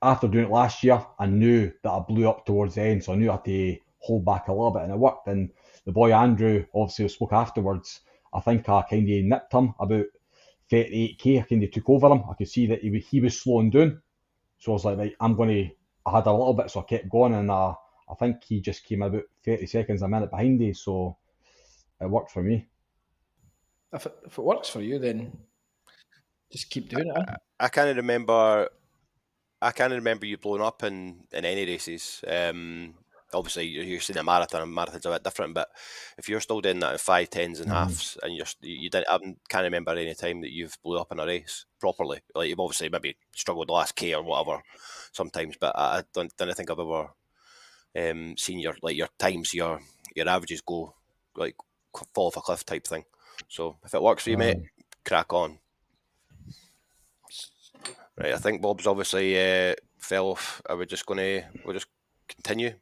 after doing it last year, I knew that I blew up towards the end, so I knew I had to hold back a little bit, and it worked. And the boy Andrew, obviously, spoke afterwards. I think I kind of nipped him about 38K. I kind of took over him. I could see that he was slowing down, so I was like, right, I had a little bit, so I kept going, and I think he just came about 30 seconds, a minute behind me, so it worked for me. If it works for you, then just keep doing it. I can't remember you blowing up in any races. Obviously, you're seeing a marathon, and marathon's a bit different. But if you're still doing that in 5, 10s, and halves, and you didn't, I can't remember any time that you've blew up in a race properly. Like, you've obviously maybe struggled the last K or whatever sometimes, but I don't think I've ever seen your times, your averages go like fall off a cliff type thing. So if it works for you, mate, crack on. Right, I think Bob's obviously fell off. We'll just continue.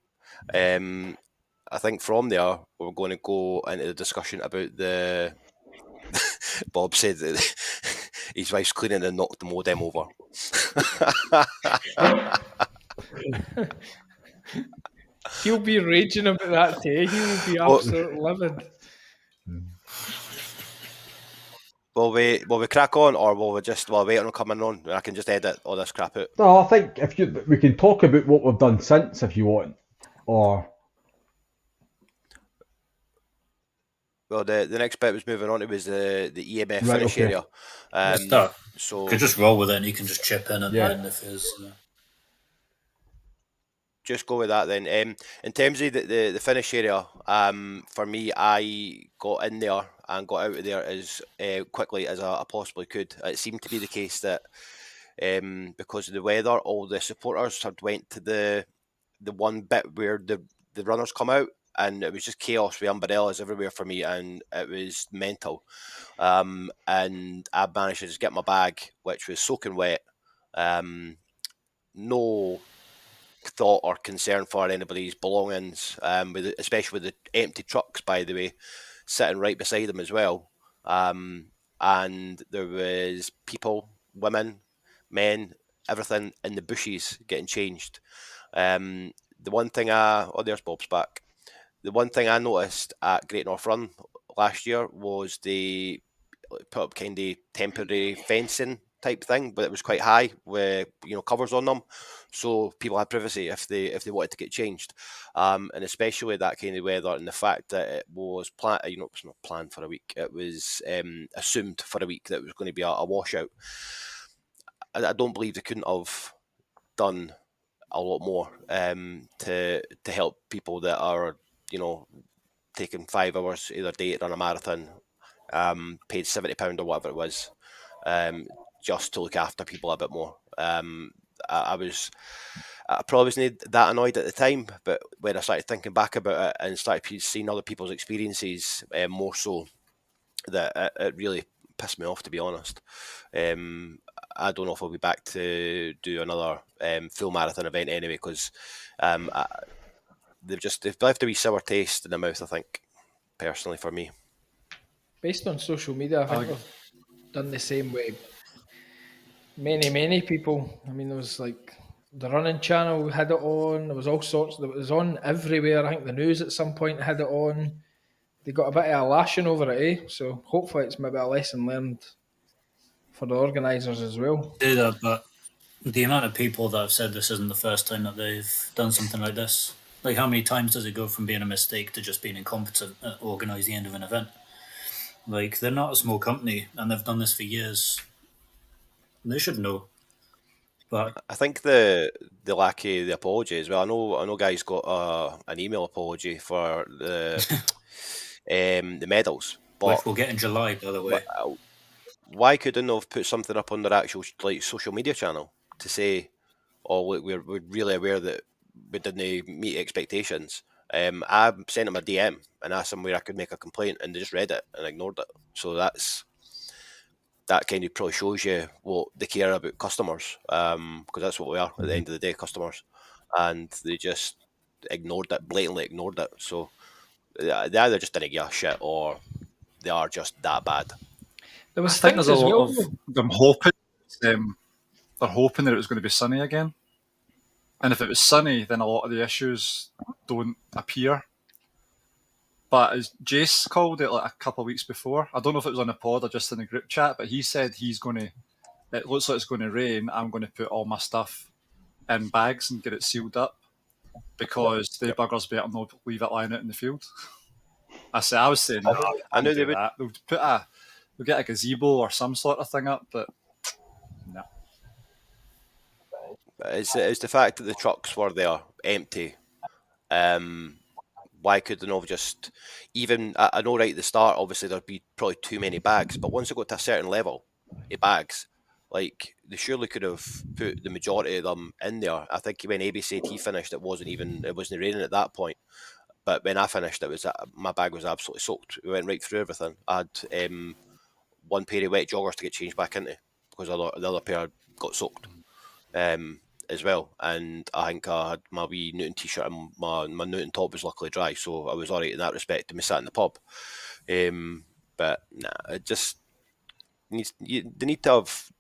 I think from there we're going to go into the discussion about the. Bob said that his wife's cleaning and knocked the modem over. He'll be raging about that day. He will be absolutely livid. Will we crack on, or will we wait on coming on? And I can just edit all this crap out. No, I think we can talk about what we've done since if you want, or Well, the next bit was moving on to was the EMF Right, finish okay. area. So could just roll with it, and you can just chip in at the end if there's. Just go with that then. In terms of the finish area, for me, I got in there and got out of there as quickly as I possibly could. It seemed to be the case that because of the weather, all the supporters had went to the one bit where the runners come out, and it was just chaos with umbrellas everywhere for me, and it was mental. And I managed to just get my bag, which was soaking wet. No thought or concern for anybody's belongings, especially with the empty trucks, by the way, sitting right beside them as well. And there was people, women, men, everything in the bushes getting changed. The one thing there's Bob's back. The one thing I noticed at Great North Run last year was they put up kind of temporary fencing type thing, but it was quite high with covers on them, so people had privacy if they wanted to get changed, and especially that kind of weather, and the fact that it was planned. It's not planned for a week. It was assumed for a week that it was going to be a washout. I don't believe they couldn't have done a lot more to help people that are taking 5 hours either day to run a marathon, paid £70 or whatever it was, just to look after people a bit more. I probably wasn't that annoyed at the time, but when I started thinking back about it and started seeing other people's experiences, more so, that it really pissed me off, to be honest. I don't know if I'll be back to do another full marathon event anyway, because they've left a wee sour taste in the mouth, I think, personally, for me. Based on social media, I think they've done the same way. Many people. I mean, there was like the running channel had it on. There was all sorts. It was on everywhere. I think the news at some point had it on. They got a bit of a lashing over it, So hopefully it's maybe a lesson learned for the organisers as well. Do that, but the amount of people that have said this isn't the first time that they've done something like this. Like, how many times does it go from being a mistake to just being incompetent at organising the end of an event? Like, they're not a small company, and they've done this for years. They should know. But I think the lack of the apology as well. I know guys got an email apology for the medals, but which we'll get in July, by the way. Why couldn't they have put something up on their actual social media channel to say, "Oh, look, we're really aware that we didn't meet expectations." I sent them a DM and asked them where I could make a complaint, and they just read it and ignored it. So that kind of probably shows you what they care about customers, because that's what we are at the end of the day, customers, and they just blatantly ignored it. So they either just didn't give a shit, or they are just that bad. There was I think things there's a as lot well. of them hoping. They're hoping that it was going to be sunny again, and if it was sunny, then a lot of the issues don't appear. But as Jase called it like a couple of weeks before, I don't know if it was on the pod or just in the group chat, but he said it looks like it's going to rain. I'm going to put all my stuff in bags and get it sealed up, because the buggers better not leave it lying out in the field. I was saying, I knew they would. They'll get a gazebo or some sort of thing up, but no. It's the fact that the trucks were there empty. Why couldn't they have just, even, I know right at the start, obviously there'd be probably too many bags, but once it got to a certain level of bags, like, they surely could have put the majority of them in there. I think when Abie said he finished, it wasn't raining at that point. But when I finished, my bag was absolutely soaked. We went right through everything. I had one pair of wet joggers to get changed back into, because the other pair got soaked as well. And I think I had my wee Newton t-shirt, and my Newton top was luckily dry, so I was alright in that respect. And we sat in the pub. But nah, it just they need to have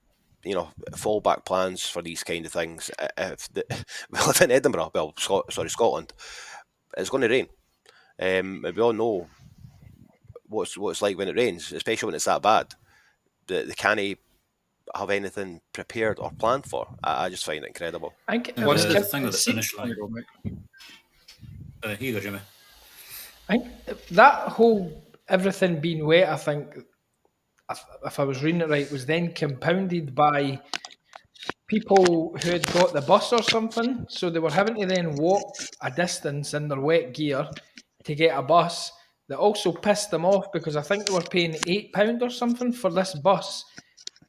fallback plans for these kind of things. We live in Edinburgh, Scotland. It's going to rain. And we all know what it's like when it rains, especially when it's that bad. they can't have anything prepared or planned for. I just find it incredible. I think it What's was The thing with the finish There you line. go, Mike. Here you go, Jimmy. I think that whole everything being wet, I think, if I was reading it right, was then compounded by people who had got the bus or something. So they were having to then walk a distance in their wet gear to get a bus. That also pissed them off because I think they were paying £8 or something for this bus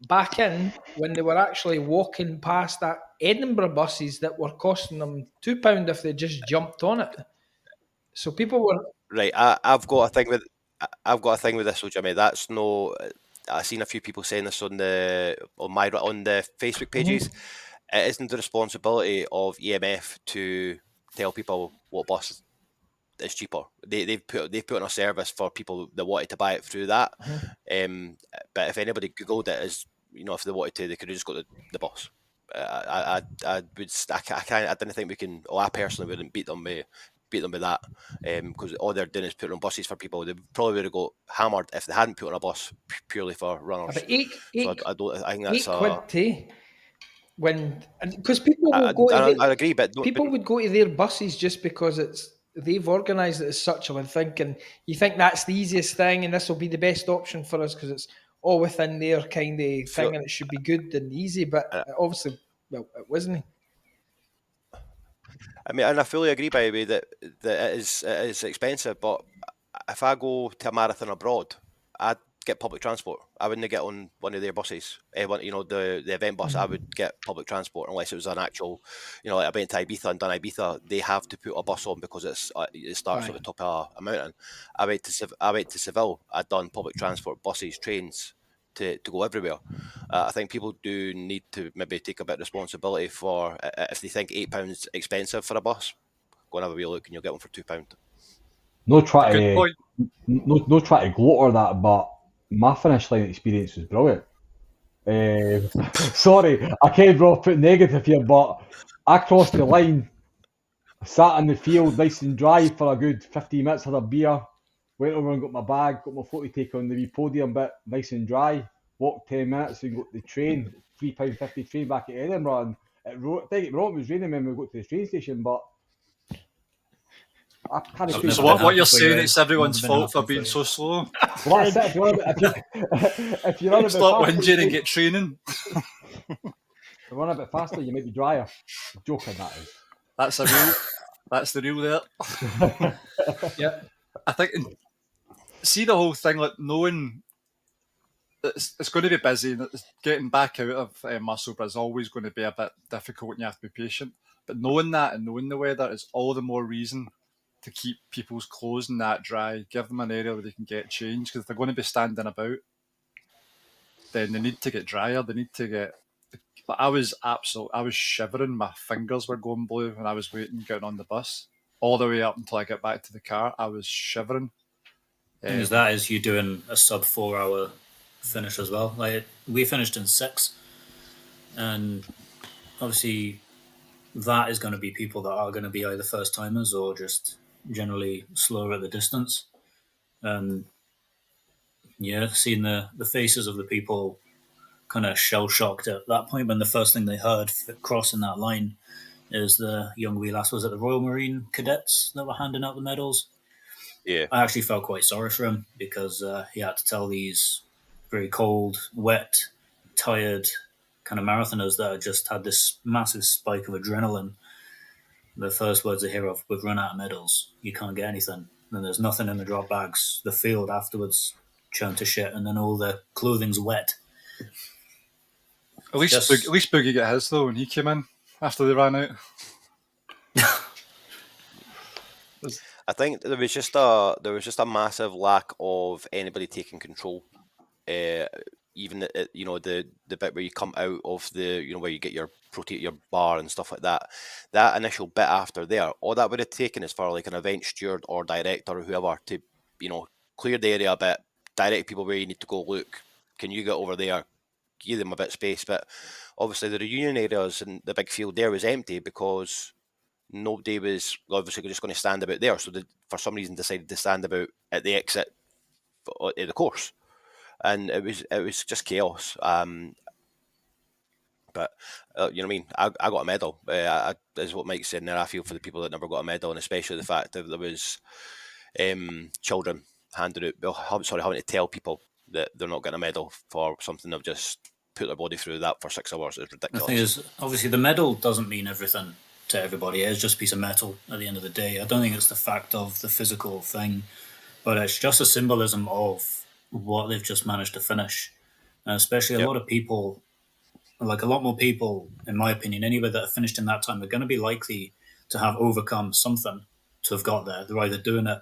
back in when they were actually walking past that Edinburgh buses that were costing them £2 if they just jumped on it. So people were Right, I've got a thing with this, so Jimmy. That's no. I've seen a few people saying this on the Facebook pages. It isn't the responsibility of EMF to tell people what bus is cheaper. They've put on a service for people that wanted to buy it through that. But if anybody googled it, as you know, if they wanted to, they could have just got the bus. I didn't think we can. Well, I personally wouldn't beat them with that, because all they're doing is putting on buses for people. They probably would have got hammered if they hadn't put on a bus purely for runners. about eight, So eight, I think that's £8 too. Because people will go to I agree, but people would go to their buses just because they've organised it as such, and thinking you think that's the easiest thing and this will be the best option for us because it's all within their kind of thing and it should be good and easy, but obviously, well, it wasn't. I mean, and I fully agree, by the way, that it is expensive. But if I go to a marathon abroad, I'd get public transport. I wouldn't get on one of their buses. The event bus. I would get public transport unless it was an actual, like I went to Ibiza and done Ibiza. They have to put a bus on because it starts at the top of a mountain. I went to Seville. I'd done public transport, buses, trains, to go everywhere. I think people do need to maybe take a bit of responsibility for if they think £8 expensive for a bus, go and have a wee look and you'll get one for £2. No try Good to point. no try to gloat or that, but my finish line experience was brilliant. Sorry, I can't put negative here, but I crossed the line, sat in the field nice and dry for a good 15 minutes, had a beer, went over and got my bag, got my photo taken on the wee podium bit, nice and dry, walked 10 minutes and got the train, £3.50 train back at Edinburgh, and don't get me wrong, it was raining when we got to the train station, but I can't I've feel never So been what you're happy for saying, you, it's eh? everyone's Never been fault for happy being for so you. slow. well, that's it. If you run a bit Stop faster, whinging and get training. if you run a bit faster, you might be drier. Joking, that is. That's the real there. Yeah. I think, see the whole thing, like knowing it's going to be busy and getting back out of Musselburgh is always going to be a bit difficult and you have to be patient. But knowing that and knowing the weather is all the more reason to keep people's clothes and that dry, give them an area where they can get changed, because if they're going to be standing about, then they need to get drier, they need to get... But I was shivering, my fingers were going blue when I was getting on the bus. All the way up until I got back to the car, I was shivering. The thing is, that is you doing a sub 4 hour finish as well. Like we finished in 6, and obviously that is going to be people that are going to be either first timers or just generally slower at the distance. And yeah, seeing the faces of the people kind of shell shocked at that point when the first thing they heard crossing that line is the young wee lass was at the Royal Marine Cadets that were handing out the medals. Yeah, I actually felt quite sorry for him because he had to tell these very cold, wet, tired kind of marathoners that had just had this massive spike of adrenaline. The first words they hear of, we've run out of medals, you can't get anything. Then there's nothing in the drop bags. The field afterwards churned to shit, and then all the clothing's wet. At least Boogie got his though when he came in after they ran out. I think there was just a massive lack of anybody taking control. Even at, the bit where you come out of the where you get your protein, your bar and stuff like that. That initial bit after there, all that would have taken is for like an event steward or director or whoever to clear the area a bit, direct people where you need to go. Look, can you get over there? Give them a bit of space. But obviously the reunion areas and the big field there was empty because nobody was obviously just going to stand about there. So they, for some reason, decided to stand about at the exit of the course. and it was just chaos. But you know what I mean. I got a medal. Is what Mike's saying there. I feel for the people that never got a medal, and especially the fact that there was children handing out. Well, sorry, having to tell people that they're not getting a medal for something they've just put their body through that for 6 hours is ridiculous. The thing is, obviously, the medal doesn't mean everything to everybody. It's just a piece of metal at the end of the day. I don't think it's the fact of the physical thing, but it's just a symbolism of what they've just managed to finish. And especially a lot of people, like a lot more people, in my opinion, anyway, that have finished in that time are going to be likely to have overcome something to have got there. They're either doing it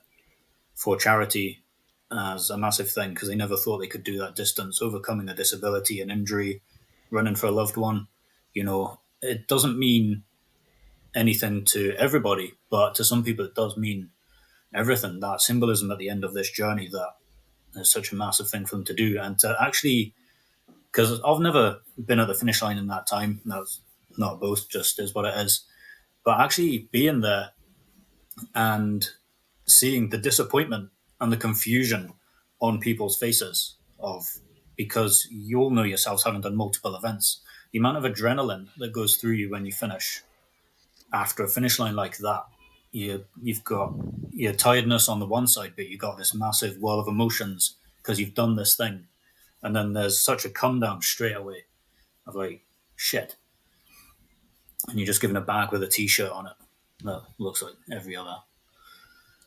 for charity as a massive thing because they never thought they could do that distance, overcoming a disability, an injury, running for a loved one. You know, it doesn't mean anything to everybody, but to some people it does mean everything. That symbolism at the end of this journey that is such a massive thing for them to do, and to actually, because I've never been at the finish line in that time. That's not both, just is what it is. But actually being there and seeing the disappointment and the confusion on people's faces of, because you'll know yourselves having done multiple events, the amount of adrenaline that goes through you when you finish after a finish line like that. You've got your tiredness on the one side, but you've got this massive whirl of emotions because you've done this thing. And then there's such a come down straight away of like, shit. And you're just given a bag with a t-shirt on it that looks like every other.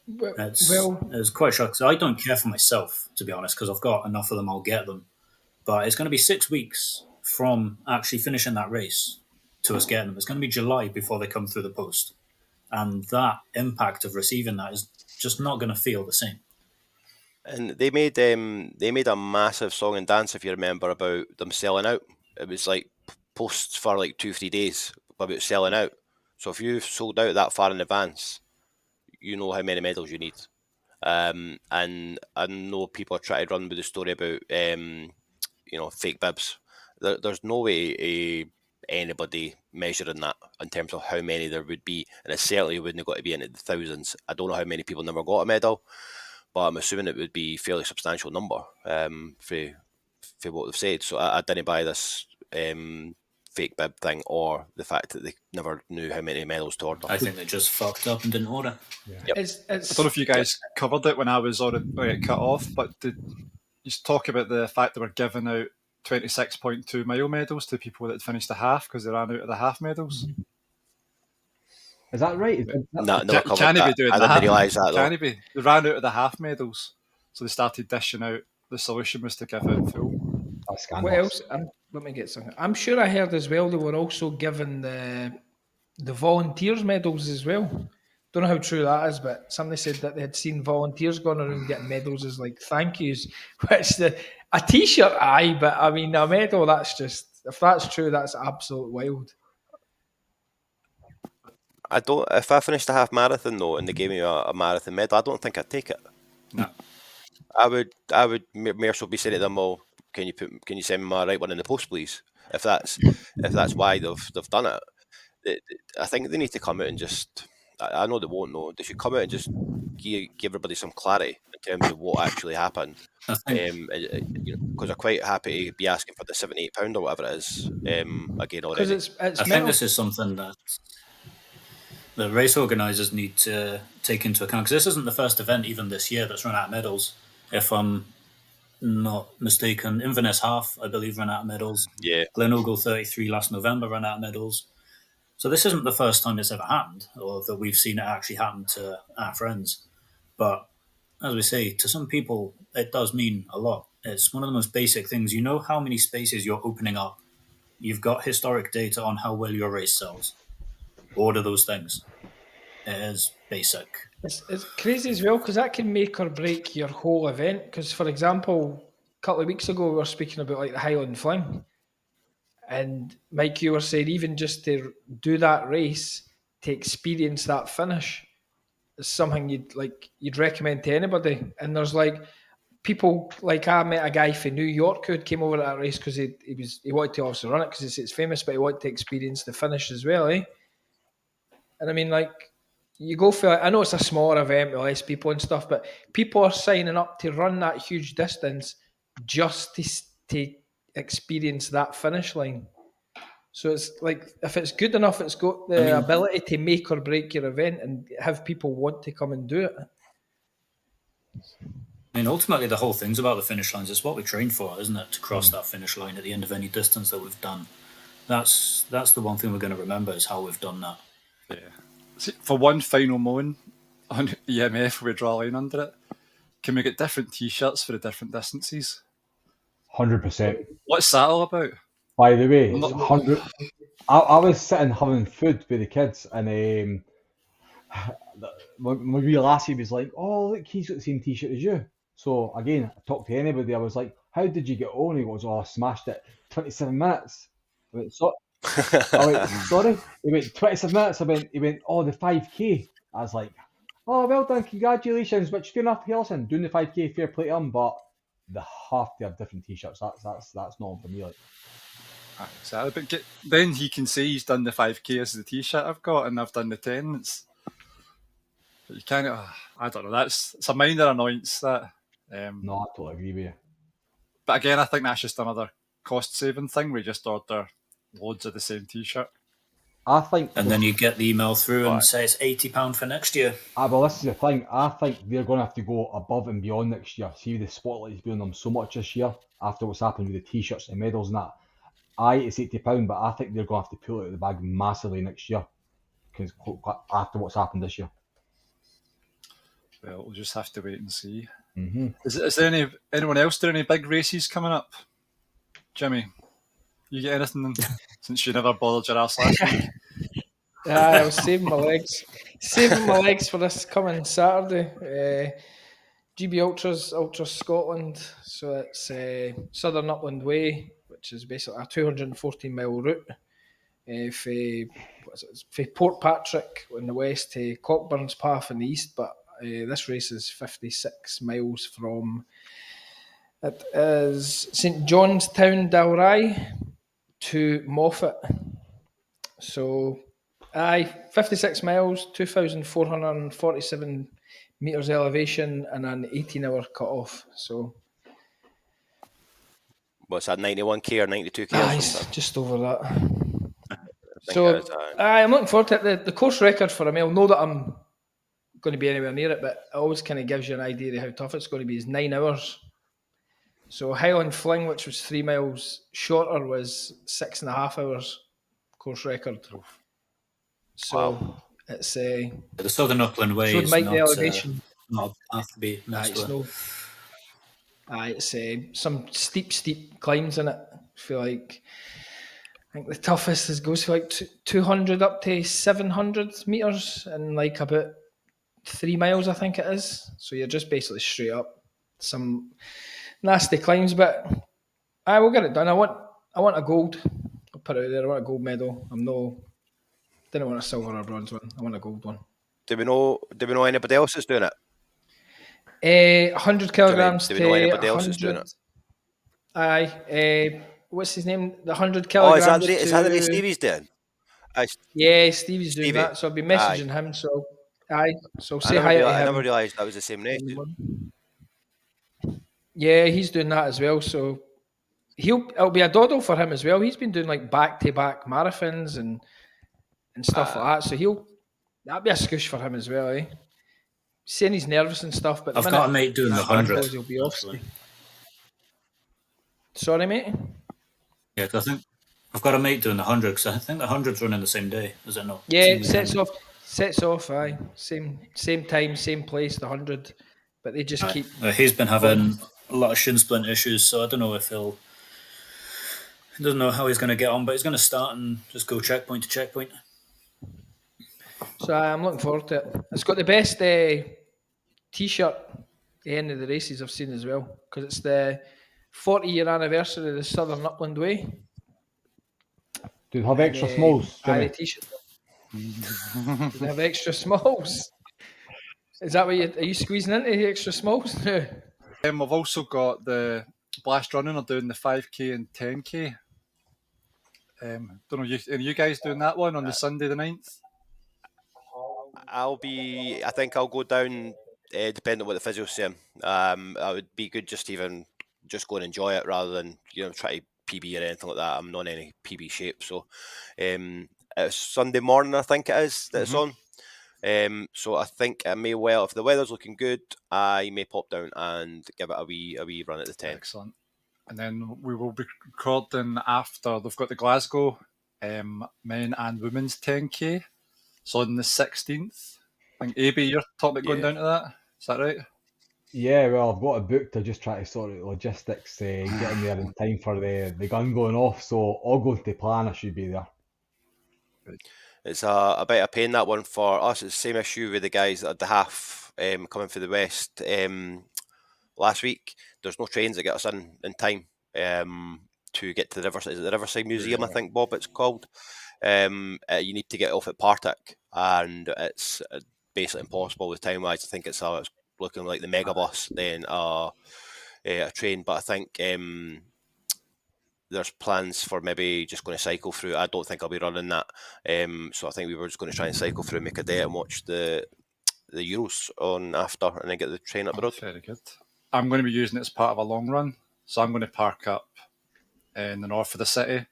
It's quite shocking. So I don't care for myself, to be honest, because I've got enough of them, I'll get them. But it's going to be 6 weeks from actually finishing that race to us getting them. It's going to be July before they come through the post. And that impact of receiving that is just not going to feel the same. And they made a massive song and dance, if you remember, about them selling out. It was like posts for like 2-3 days about selling out. So if you've sold out that far in advance, you know how many medals you need. And I know people are trying to run with the story about fake bibs. There's no way anybody measuring that in terms of how many there would be, and it certainly wouldn't have got to be into the thousands. I don't know how many people never got a medal, but I'm assuming it would be a fairly substantial number for what they've said. So I didn't buy this fake bib thing, or the fact that they never knew how many medals to order. I think they just fucked up and didn't order. Yeah. Yep. I don't know if you guys covered it when I was on it cut off, but did you talk about the fact they were giving out 26.2 mile medals to people that finished the half because they ran out of the half medals? Is that right? No, You can't be doing I that. didn't realise that, though. Can't be. They ran out of the half medals, so they started dishing out. The solution was to give out full. That's What scandalous. else? Let me get something. I'm sure I heard as well they were also given the volunteers medals as well. Don't know how true that is, but somebody said that they had seen volunteers going around getting medals as like thank yous. Which a t-shirt, aye, but I mean a medal. That's just, if that's true, that's absolute wild. I don't. If I finished a half marathon though, and they gave me a marathon medal, I don't think I'd take it. No. I would more so be saying to them, "Well, can you send me my right one in the post, please?" If that's why they've done it. I think they need to come out and just. I know they won't know. They should come out and just give everybody some clarity in terms of what actually happened. I think Because they're quite happy to be asking for the £78 or whatever it is again Because already. it's I think metal. this is something that the race organisers need to take into account, because this isn't the first event even this year that's run out of medals. If I'm not mistaken, Inverness Half, I believe, ran out of medals. Yeah. Glenorgle 33 last November ran out of medals. So this isn't the first time it's ever happened, or that we've seen it actually happen to our friends. But as we say, to some people, it does mean a lot. It's one of the most basic things. You know how many spaces you're opening up. You've got historic data on how well your race sells. Order those things. It is basic. It's crazy as well because that can make or break your whole event. Because, for example, a couple of weeks ago we were speaking about like the Highland Fling, and Mike, you were saying even just to do that race, to experience that finish, is something you'd recommend to anybody. And there's like people, like I met a guy from New York who came over to that race because he wanted to also run it because it's famous, but he wanted to experience the finish as well, eh? And I mean, like, you go for, I know it's a smaller event with less people and stuff, but people are signing up to run that huge distance just to experience that finish line. So it's like, if it's good enough, it's got the ability to make or break your event and have people want to come and do it. I mean, ultimately, the whole thing's about the finish lines. It's what we train for, isn't it? To cross that finish line at the end of any distance that we've done. That's the one thing we're going to remember, is how we've done that. Yeah. See, for one final moan on EMF, we draw a line under it. Can we get different T-shirts for the different distances? 100%. What's that all about? By the way, 100. I was sitting having food with the kids, and my wee lassie was like, "Oh, look, he's got the same T-shirt as you." So again, I talked to anybody. I was like, "How did you get on?" He goes, "Oh, I smashed it. 27 minutes." I went, sorry. He went 27 minutes. He went, "Oh, the 5K." I was like, "Oh, well done, congratulations." But you don't have to listen. Doing the 5K, fair play to him, but they have to have different T-shirts. That's not for me. Like, exactly. But then he can say he's done the 5K as the T-shirt I've got, and I've done the 10. But you can't. I don't know. It's a minor annoyance. That. No, I totally agree with you. But again, I think that's just another cost-saving thing. We just order loads of the same T-shirt. I think, and then you get the email through and say it's £80 for next year. Well, this is the thing. I think they're going to have to go above and beyond next year. See, the spotlight's been on them so much this year after what's happened with the T-shirts and medals and that. It's £80, but I think they're going to have to pull it out of the bag massively next year because after what's happened this year. Well, we'll just have to wait and see. Mm-hmm. Is there anyone else doing any big races coming up? Jimmy, you get anything since you never bothered your ass last week? I was saving my legs for this coming Saturday. GB Ultra Scotland. So it's Southern Upland Way, which is basically a 214-mile route from Portpatrick in the west to Cockburn's Path in the east. But this race is 56 miles from, it is St Johnstown, Dalry to Moffat. So 56 miles, 2,447 metres elevation and an 18-hour cut-off. So what's that, 91k or 92k or something? Just over that. So I'm looking forward to it. The course record for a mile, know that I'm going to be anywhere near it, but it always kind of gives you an idea of how tough it's going to be, is 9 hours. So Highland Fling, which was 3 miles shorter, was 6.5 hours course record. So it's the Southern Upland Way is the elevation. Not have to be messed with. It's some steep climbs in it. I feel like, I think the toughest goes for like 200 up to 700 metres in like about 3 miles, I think it is. So you're just basically straight up. Some nasty climbs, but I will get it done. I want a gold. I'll put it out there. I want a gold medal. Didn't want a silver or bronze one. I want a gold one. Do we know anybody else is doing it? 100 kilograms. Do we know anybody else is doing it? Aye. What's his name? The 100 kilograms. Oh, is that the race Stevie's doing? Yeah, Stevie's doing that. So I'll be messaging him. So So say hi to him. I never realised that was the same race. Yeah, he's doing that as well. So it'll be a doddle for him as well. He's been doing like back-to-back marathons and stuff like that. So that'll be a scoosh for him as well, eh? Saying he's nervous and stuff, but I've got a mate doing the 100. He'll be off. Sorry, mate. Yeah, because I think I've got a mate doing the 100 because I think the 100's running the same day, is it not? Yeah, it sets off. Aye, same time, same place. The 100, but they just keep. He's been having a lot of shin splint issues, so I don't know if he doesn't know how he's going to get on, but he's going to start and just go checkpoint to checkpoint. So I'm looking forward to it. It's got the best T-shirt at the end of the races I've seen as well, because it's the 40-year anniversary of the Southern Upland Way. Do they have extra smalls, Jimmy? T-shirt. Do they have extra smalls? Is that what are you squeezing into the extra smalls now? We've also got the Blast Running are doing the 5k and 10k. Don't know, are you guys doing that one on the Sunday the 9th? I think I'll go down, depending on what the physio's saying. That would be good just to even just go and enjoy it rather than try to PB or anything like that. I'm not in any PB shape, so it's Sunday morning, I think it is that it's on. So I think it may well, if the weather's looking good, I may pop down and give it a wee run at the 10. Excellent. And then we will be recording after they've got the Glasgow men and women's 10K. So on the 16th, I think Abie, you're talking about going down to that. Is that right? Yeah, well, I've got it booked. I just try to sort out logistics, getting there in time for the gun going off. So all going to plan, I should be there. It's a bit of a pain, that one, for us. It's the same issue with the guys that had the half coming for the West last week. There's no trains that get us in time to get to the Riverside. Is it the Riverside Museum, I think, Bob, it's called? You need to get off at Partick, and it's basically impossible with time-wise. I think it's looking like the Megabus, then a train. But I think there's plans for maybe just going to cycle through. I don't think I'll be running that. So I think we were just going to try and cycle through, make a day, and watch the Euros on after, and then get the train up the road. Very good. I'm going to be using it as part of a long run, so I'm going to park up in the north of the city,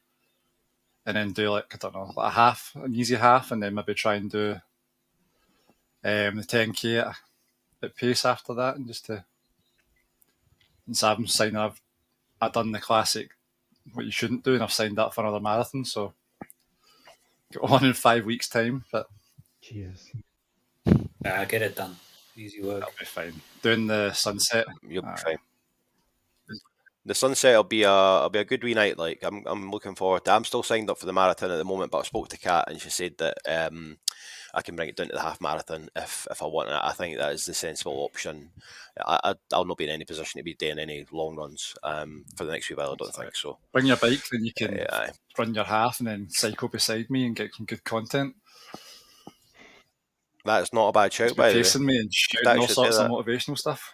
and then do like an easy half, and then maybe try and do the 10K at pace after that, and just to. Since I'm signing, I've done the classic what you shouldn't do, and I've signed up for another marathon, so get on in 5 weeks' time. But Jesus, get it done. Easy work. That'll be fine. Doing the sunset, you'll be fine. The sunset will be a good wee night. Like I'm looking forward to. I'm still signed up for the marathon at the moment, but I spoke to Kat and she said that I can bring it down to the half marathon if I want it. I think that is the sensible option. I'll not be in any position to be doing any long runs for the next few while. I don't think so. Bring your bike, then you can run your half and then cycle beside me and get some good content. That's not a bad shout, by the way. Facing me and shouting all sorts of motivational stuff.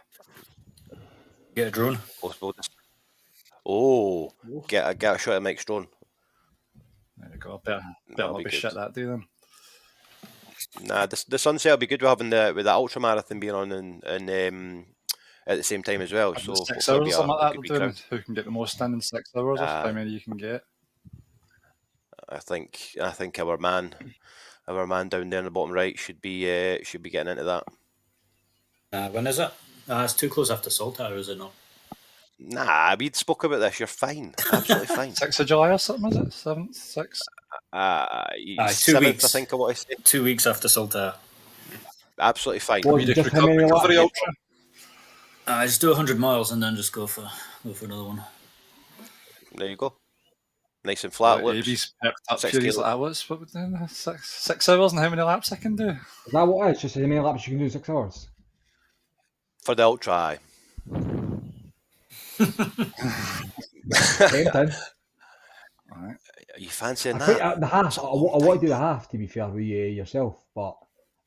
Get a drone. Oh, get a shot at Mike's drone. There you go. Better not be shit that day then. Nah, the sunset will be good. We're having with the ultra marathon being on and at the same time as well. So 6 hours, something like that. Doing who can get the most in 6 hours, or how many you can get. I think our man down there in the bottom right should be getting into that. When is it? It's too close after Saltire, is it not? Nah, we'd spoke about this. You're fine, absolutely fine. 6th of July or something, is it? 7th, 6th? 2 7th, weeks. I think I want to say. 2 weeks after Saltire. Absolutely fine. Well, just how many recovery ultra. Just do 100 miles and then just go for another one. There you go. Nice and flat. Abie's perked up here. He's like, what would do? 6 hours and how many laps I can do? Is that what it is? Just how many laps you can do in 6 hours? For the ultra, aye. Right. Are you fancying that? The half. I want to do the half, to be fair with you yourself, but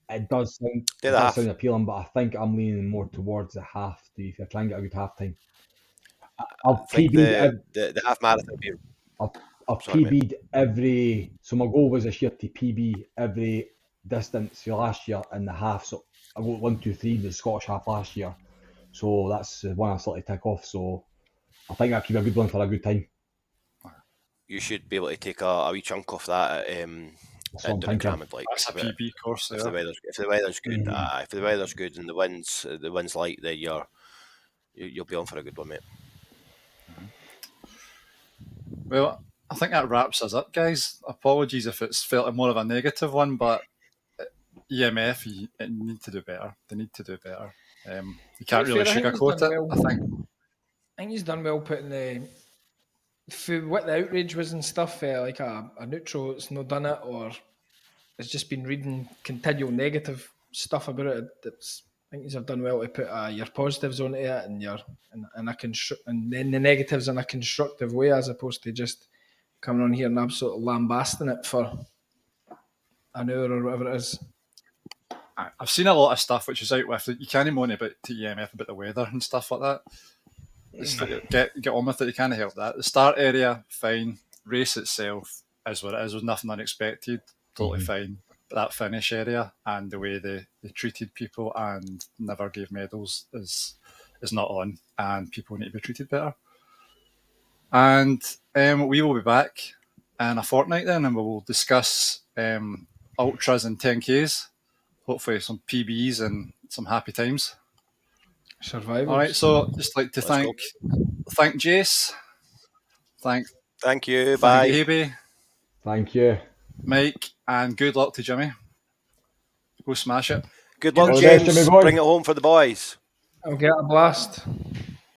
it does sound appealing. But I think I'm leaning more towards the half. To be fair, try and get a good half time. I'll PB the half marathon. I've PB'd every. So my goal was this year to PB every distance for last year in the half. So I got 1, 2, 3 in the Scottish half last year. So that's one I slightly tick off. So I think that could be a good one for a good time. You should be able to take a wee chunk off that at Dunacramid. Like that's a PB course. If the weather's good, if the weather's good and the wind's light, then you'll be on for a good one, mate. Well, I think that wraps us up, guys. Apologies if it's felt more of a negative one, but EMF, you need to do better. They need to do better. You can't really sugarcoat it. I think he's done well putting for what the outrage was and stuff. Like a neutral that's not done it, or it's just been reading continual negative stuff about it. I think he's done well to put your positives onto it and and then the negatives in a constructive way, as opposed to just coming on here and absolutely lambasting it for an hour or whatever it is. I've seen a lot of stuff which is out with it. You can't moan about to EMF about the weather and stuff like that. Get on with it. You can't help that. The start area, fine. Race itself is what it is. There's nothing unexpected. Totally fine. But that finish area and the way they treated people and never gave medals is not on. And people need to be treated better. And we will be back in a fortnight then, and we will discuss ultras and 10Ks. Hopefully some PBs and some happy times. Survivors. All right, so just like to thank Jase, thank you, bye. Abie, Thank you. Mike, and good luck to Jimmy. Go smash it. Good luck, All the best, James. Jimmy boy. Bring it home for the boys. I'll get a blast.